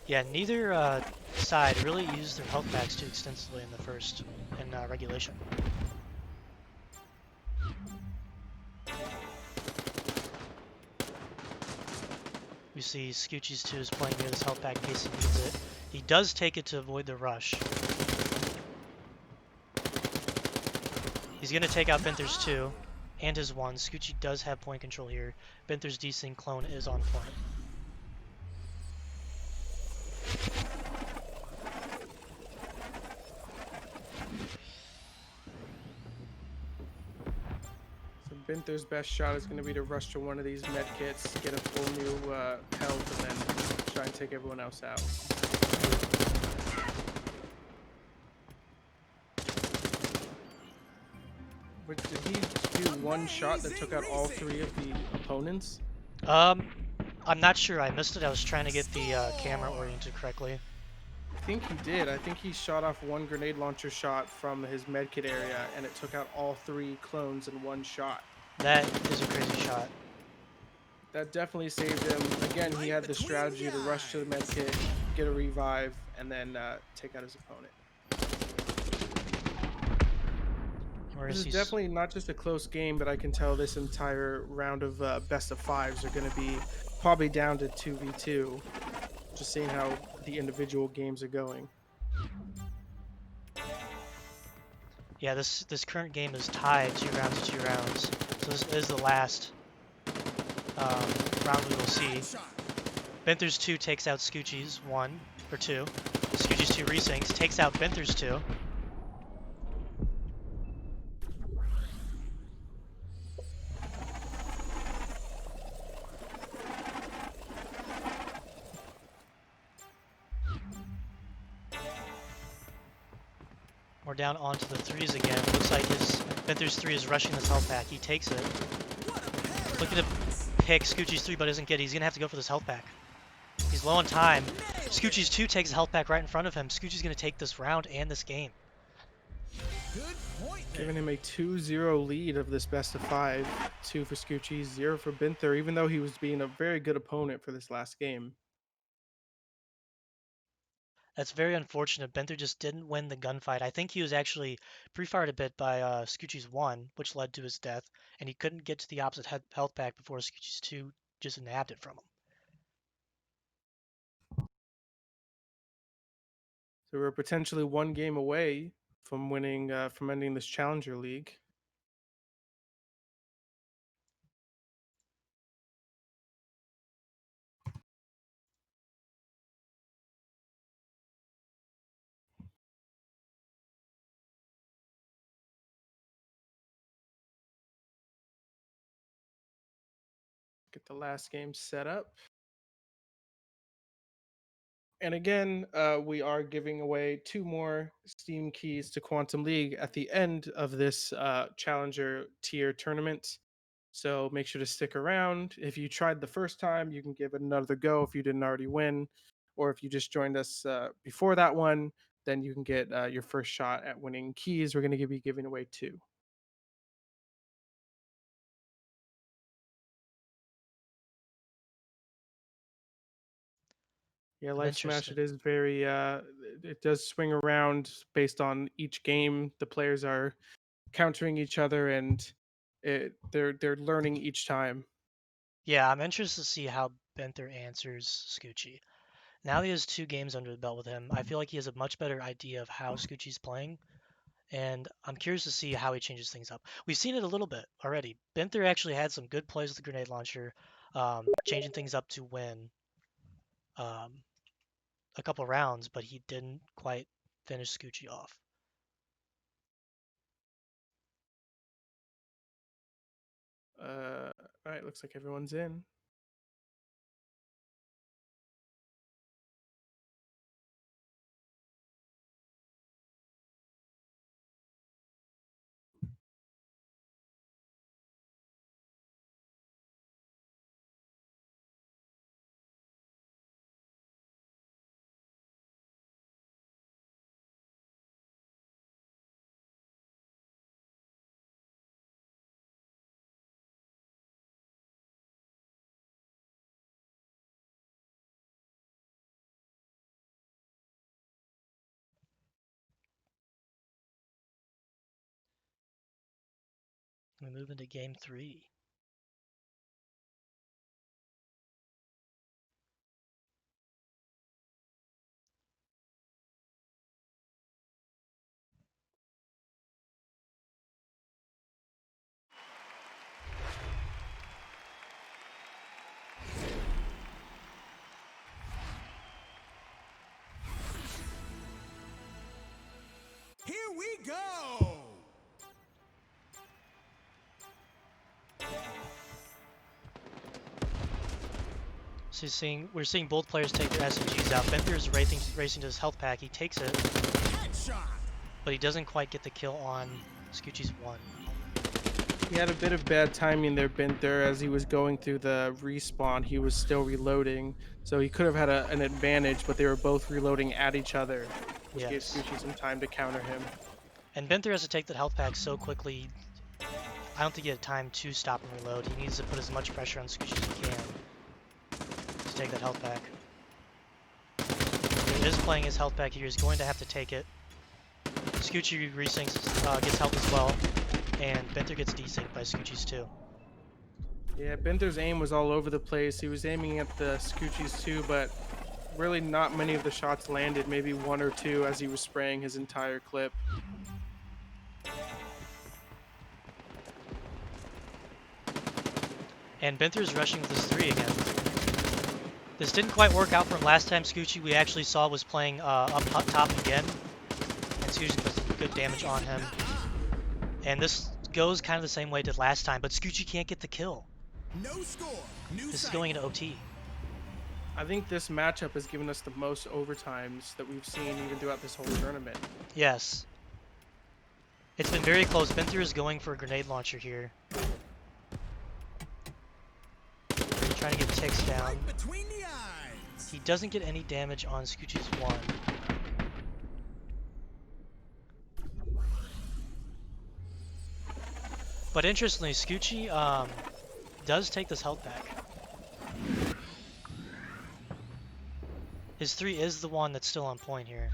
Yeah, neither side really used their health packs too extensively in the first regulation. We see Scoochie's 2 is playing near this health pack in case he needs it. He does take it to avoid the rush. He's going to take out Benther's 2 and his 1. Scoochie does have point control here. Benther's desync clone is on point. Binther's best shot is going to be to rush to one of these med kits, get a full new health, and then try and take everyone else out. But did he do one shot that took out all 3 of the opponents? I'm not sure. I missed it. I was trying to get the camera oriented correctly. I think he did. I think he shot off one grenade launcher shot from his medkit area, and it took out all 3 clones in one shot. That is a crazy shot. That definitely saved him. Again, he had the strategy to rush to the medkit, get a revive, and then take out his opponent. This is definitely not just a close game, but I can tell this entire round of best of 5s are going to be probably down to 2v2. Just seeing how the individual games are going. Yeah, this current game is tied 2 rounds to 2 rounds. So this is the last round we will see. Binther's 2 takes out Scoochie's 1 or 2. Scoochie's 2 resyncs, takes out Binther's 2. We're down onto the 3s again. Looks like Binther's 3 is rushing this health pack. He takes it. Look at him pick Scoochie's 3, but isn't get. He's gonna have to go for this health pack. He's low on time. Scoochie's 2 takes the health pack right in front of him. Scoochie's gonna take this round and this game. Good point there. Giving him a 2-0 lead of this best of 5. 2 for Scoochie, 0 for Binther, even though he was being a very good opponent for this last game. That's very unfortunate. Binther just didn't win the gunfight. I think he was actually pre-fired a bit by Scoochie's 1, which led to his death, and he couldn't get to the opposite health pack before Scoochie's 2 just nabbed it from him. So we're potentially 1 game away from winning, from ending this Challenger League. Get the last game set up. And again, we are giving away 2 more Steam keys to Quantum League at the end of this Challenger tier tournament. So make sure to stick around. If you tried the first time, you can give it another go if you didn't already win. Or if you just joined us before that one, then you can get your first shot at winning keys. We're going to be giving away 2. Yeah, Life Smash, it is very it does swing around based on each game. The players are countering each other, and they're learning each time. Yeah, I'm interested to see how Binther answers Scoochie. Now that he has 2 games under the belt with him, I feel like he has a much better idea of how Scoochie's playing, and I'm curious to see how he changes things up. We've seen it a little bit already. Binther actually had some good plays with the grenade launcher, changing things up to win a couple rounds, but he didn't quite finish Scoochie off. All right, looks like everyone's in. We move into game 3. Here we go. So we're seeing both players take their SMGs out. Benther's racing to his health pack. He takes it, Headshot. but he doesn't quite get the kill on Scoochie's 1. He had a bit of bad timing there, Benther, as he was going through the respawn. He was still reloading, so he could have had an advantage, but they were both reloading at each other, which gave Yes. Scoochie some time to counter him. And Benther has to take that health pack so quickly. I don't think he had time to stop and reload. He needs to put as much pressure on Scoochie as he can to take that health pack. He is playing his health pack here. He's going to have to take it. Scoochie resyncs, gets help as well, and Benther gets desynced by Scoochie's 2. Yeah, Benther's aim was all over the place. He was aiming at the Scoochie's too, but really not many of the shots landed, maybe 1 or 2 as he was spraying his entire clip. And Benther's rushing with his 3 again. This didn't quite work out for him last time. Scoochie, we actually saw, was playing up top again, and Scoochie put some good damage on him. And this goes kind of the same way it did last time, but Scoochie can't get the kill. No score. New This is cycle. going into OT. I think this matchup has given us the most overtimes that we've seen even throughout this whole tournament. Yes. It's been very close. Benther is going for a grenade launcher here. Trying to get ticks down. Right between the eyes. He doesn't get any damage on Scoochie's 1. But interestingly, Scoochie does take this health back. His 3 is the one that's still on point here.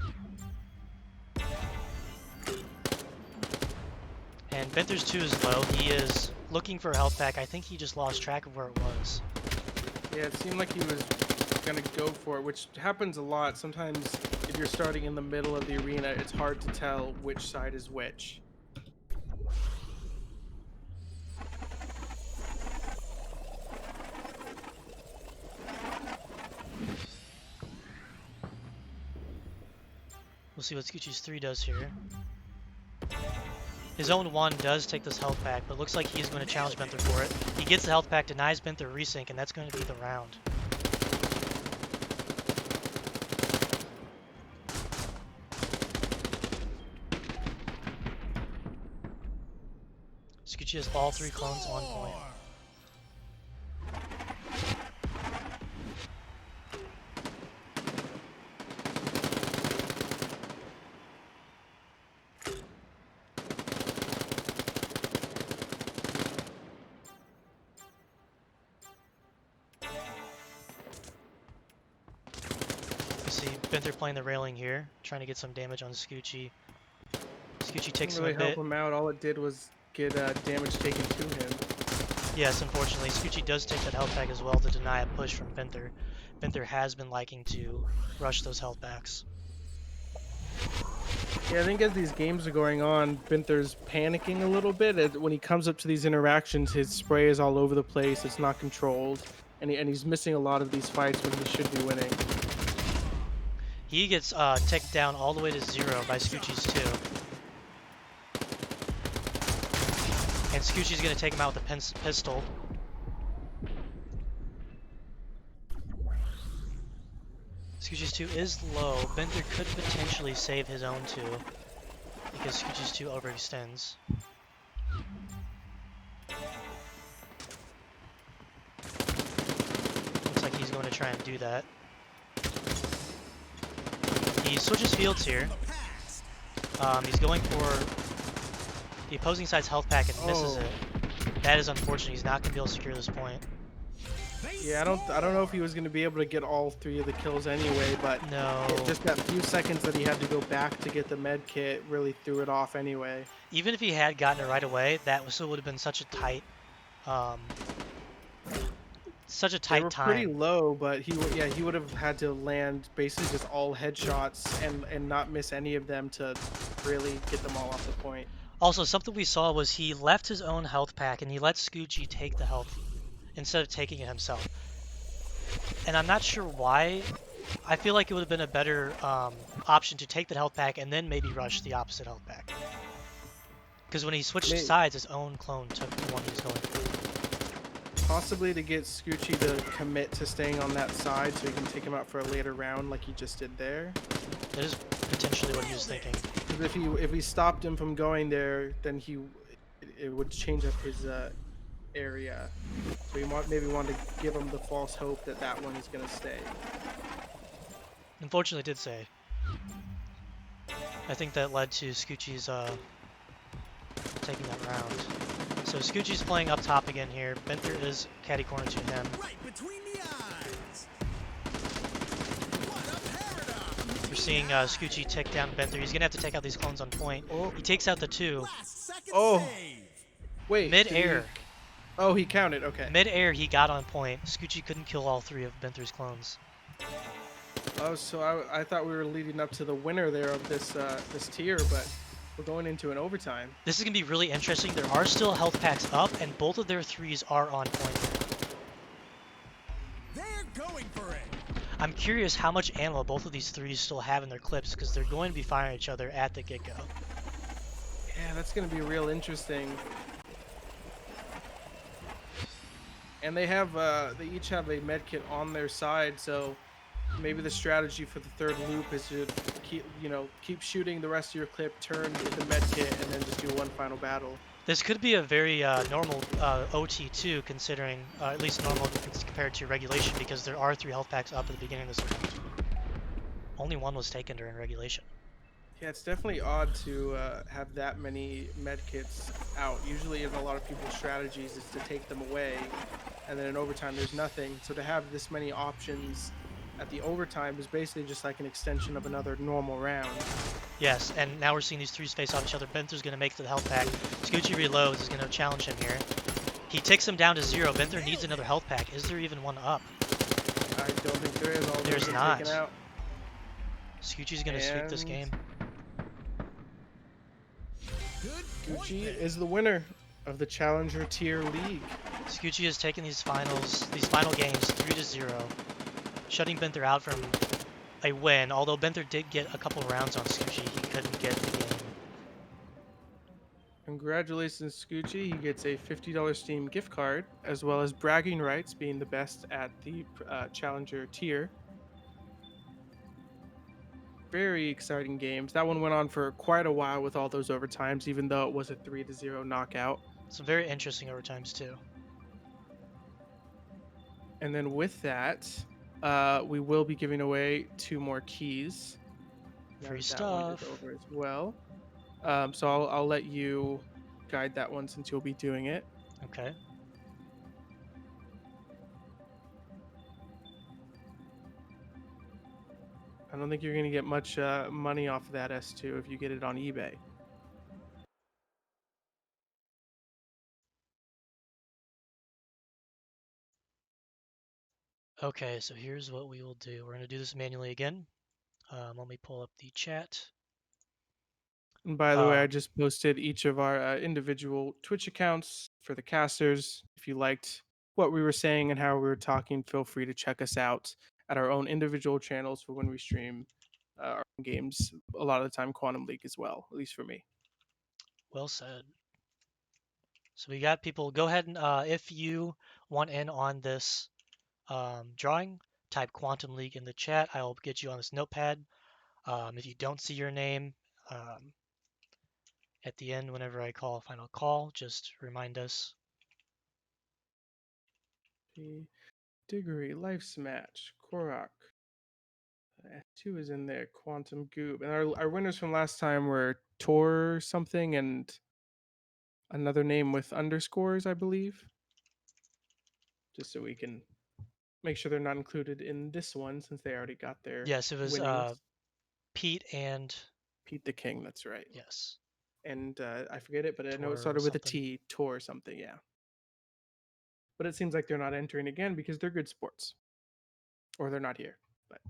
And Benther's 2 is low. He is looking for a health pack. I think he just lost track of where it was. Yeah, it seemed like he was gonna go for it, which happens a lot. Sometimes if you're starting in the middle of the arena, it's hard to tell which side is which. We'll see what Scoochie's 3 does here. His own 1 does take this health pack, but looks like he's going to challenge Benther for it. He gets the health pack, denies Benther resync, and that's going to be the round. Scoochie has all 3 clones on point. See Benther playing the railing here, trying to get some damage on Scoochie. Scoochie takes Didn't really him a help bit. him out. All it did was get damage taken to him. Yes, unfortunately, Scoochie does take that health pack as well to deny a push from Benther. Benther has been liking to rush those health packs. Yeah, I think as these games are going on, Benther's panicking a little bit. When he comes up to these interactions, his spray is all over the place. It's not controlled, and he's missing a lot of these fights when he should be winning. He gets ticked down all the way to 0 by Scoochie's 2. And Scoochie's going to take him out with a pistol. Scoochie's 2 is low. Benther could potentially save his own 2 because Scoochie's 2 overextends. Looks like he's going to try and do that. He switches fields here. He's going for the opposing side's health pack and misses it. That is unfortunate. He's not going to be able to secure this point. Yeah, I don't know if he was going to be able to get all 3 of the kills anyway, but No. just that few seconds that he had to go back to get the med kit really threw it off anyway. Even if he had gotten it right away, that still would have been such a tight, They were time. pretty low, but he would have had to land basically just all headshots and not miss any of them to really get them all off the point. Also, something we saw was he left his own health pack and he let Scoochie take the health instead of taking it himself. And I'm not sure why. I feel like it would have been a better option to take the health pack and then maybe rush the opposite health pack. Because when he switched sides, his own clone took the one he was going for. Possibly to get Scoochie to commit to staying on that side so he can take him out for a later round like he just did there. That is potentially what he was thinking. 'Cause if he stopped him from going there, then it would change up his area. So he maybe wanted to give him the false hope that that one is gonna stay. Unfortunately, it did say. I think that led to Scoochie's taking that round. So Scoochie's playing up top again here. Benther is catty corner to him. Right between the eyes. What a paradox. We're seeing Scoochie take down Benther. He's gonna have to take out these clones on point. Oh, He takes out the 2. Last second Oh. save. wait. did he- Mid-air. Oh, he counted. Okay. Mid-air, he got on point. Scoochie couldn't kill all 3 of Benther's clones. Oh, so I thought we were leading up to the winner there of this this tier, but we're going into an overtime. This is gonna be really interesting. There are still health packs up, and both of their 3s are on point. They're going for it. I'm curious how much ammo both of these 3s still have in their clips, because they're going to be firing each other at the get-go. Yeah, that's gonna be real interesting. And they have they each have a med kit on their side, so maybe the strategy for the third loop is to keep shooting the rest of your clip, turn with the med kit, and then just do one final battle. This could be a very normal OT too, considering at least normal compared to regulation, because there are 3 health packs up at the beginning of this round. Only 1 was taken during regulation. Yeah, it's definitely odd to have that many med kits out. Usually in a lot of people's strategies is to take them away, and then in overtime there's nothing. So to have this many options at the overtime is basically just like an extension of another normal round. Yes, and now we're seeing these 3s face off each other. Benther's going to make it to the health pack. Scoochie reloads, is going to challenge him here. He takes him down to 0. Benther needs another health pack. Is there even one up? I don't think there is. All those There's are not. taken out. Scoochie's going to sweep this And- game. Good point Gucci there. is the winner of the Challenger Tier League. Scoochie has taken these final games 3-0, shutting Benther out from a win. Although Benther did get a couple rounds on Scoochie, he couldn't get the game. Congratulations, Scoochie. He gets a $50 Steam gift card, as well as bragging rights, being the best at the Challenger tier. Very exciting games. That one went on for quite a while with all those overtimes, even though it was a 3-0 knockout. Some very interesting overtimes too. And then with that, we will be giving away 2 more keys. Now Free that one is stuff. over as well. So I'll let you guide that one since you'll be doing it. Okay. I don't think you're going to get much money off of that S2 if you get it on eBay. Okay, so here's what we will do. We're going to do this manually again. Let me pull up the chat. And by the way, I Uh, just posted each of our individual Twitch accounts for the casters. If you liked what we were saying and how we were talking, feel free to check us out at our own individual channels for when we stream our own games. A lot of the time, Quantum League as well, at least for me. Well said. So we got people. Go ahead and if you want in on this drawing, type Quantum League in the chat. I will get you on this notepad. If you don't see your name at the end, whenever I call a final call, just remind us. Diggory, Life Smash, Korok. S2 is in there, Quantum Goop. And our winners from last time were Tor something and another name with underscores, I believe. Just so we can make sure they're not included in this one since they already got their Yes, it was winnings. Pete and Pete the King, that's right. yes. And I forget it, but I know Tor it started with a something. T, Tor something, yeah. But it seems like they're not entering again because they're good sports. Or they're not here. But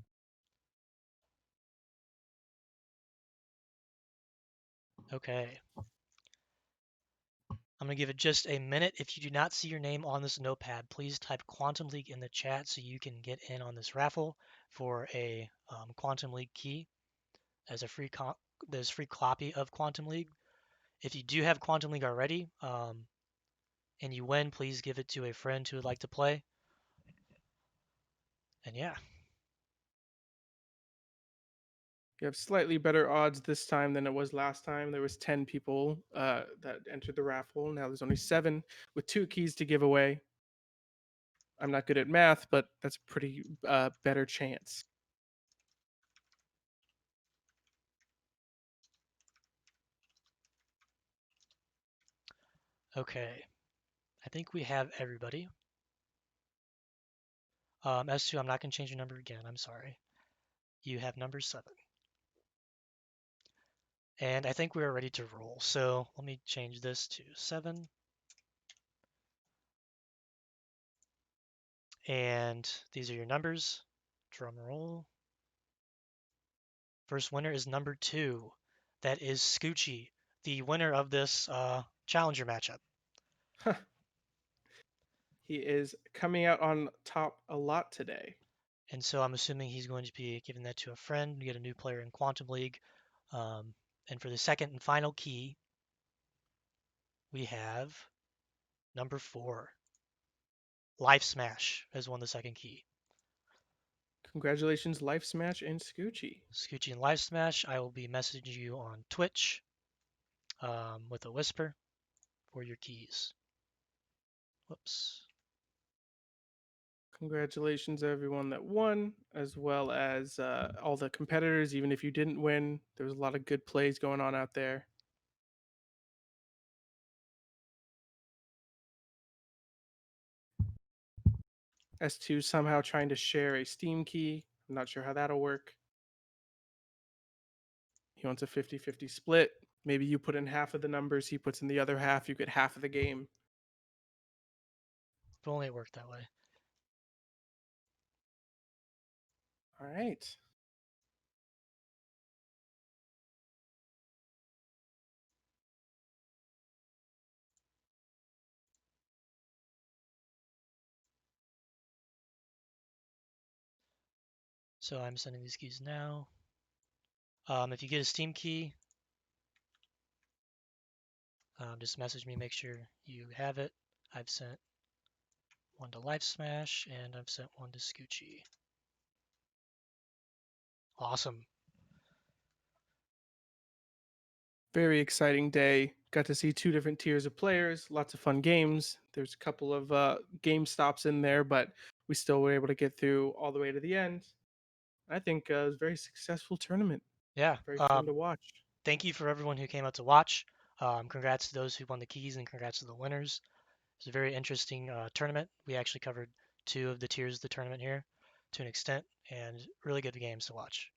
Okay. I'm going to give it just a minute. If you do not see your name on this notepad, please type Quantum League in the chat so you can get in on this raffle for a Quantum League key as a there's free copy of Quantum League. If you do have Quantum League already, and you win, please give it to a friend who would like to play. And yeah, You have slightly better odds this time than it was last time. There was 10 people that entered the raffle. Now there's only 7 with 2 keys to give away. I'm not good at math, but that's a pretty better chance. okay. I think we have everybody. S2, I'm not going to change your number again. I'm sorry. You have number 7. And I think we are ready to roll. So let me change this to 7. And these are your numbers. Drum roll. First winner is number 2. That is Scoochie, the winner of this challenger matchup. He is coming out on top a lot today. And so I'm assuming he's going to be giving that to a friend to get a new player in Quantum League. And for the second and final key, we have number 4. Life Smash has won the second key. Congratulations, Life Smash and Scoochie. Scoochie and Life Smash, I will be messaging you on Twitch with a whisper for your keys. Whoops. Congratulations, everyone that won, as well as all the competitors. Even if you didn't win, there was a lot of good plays going on out there. S2 somehow trying to share a Steam key. I'm not sure how that'll work. He wants a 50-50 split. Maybe you put in half of the numbers, he puts in the other half, you get half of the game. If only it worked that way. All right. So I'm sending these keys now. If you get a Steam key, just message me, make sure you have it. I've sent one to Life Smash, and I've sent one to Scoochie. Awesome. Very exciting day. Got to see 2 different tiers of players, lots of fun games. There's a couple of game stops in there, but we still were able to get through all the way to the end. I think it was a very successful tournament. Yeah. Very fun to watch. Thank you for everyone who came out to watch. Congrats to those who won the keys, and congrats to the winners. It's a very interesting tournament. We actually covered 2 of the tiers of the tournament here to an extent, and really good games to watch.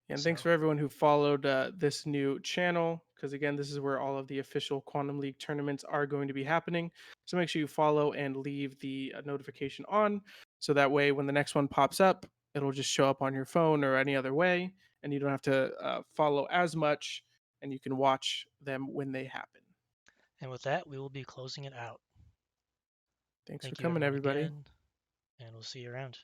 And thanks So- for everyone who followed this new channel, because again, this is where all of the official Quantum League tournaments are going to be happening. So make sure you follow and leave the notification on, so that way when the next one pops up, it'll just show up on your phone or any other way, and you don't have to follow as much, and you can watch them when they happen. And with that, we will be closing it out. Thanks Thank for you coming, everyone everybody. again, and we'll see you around.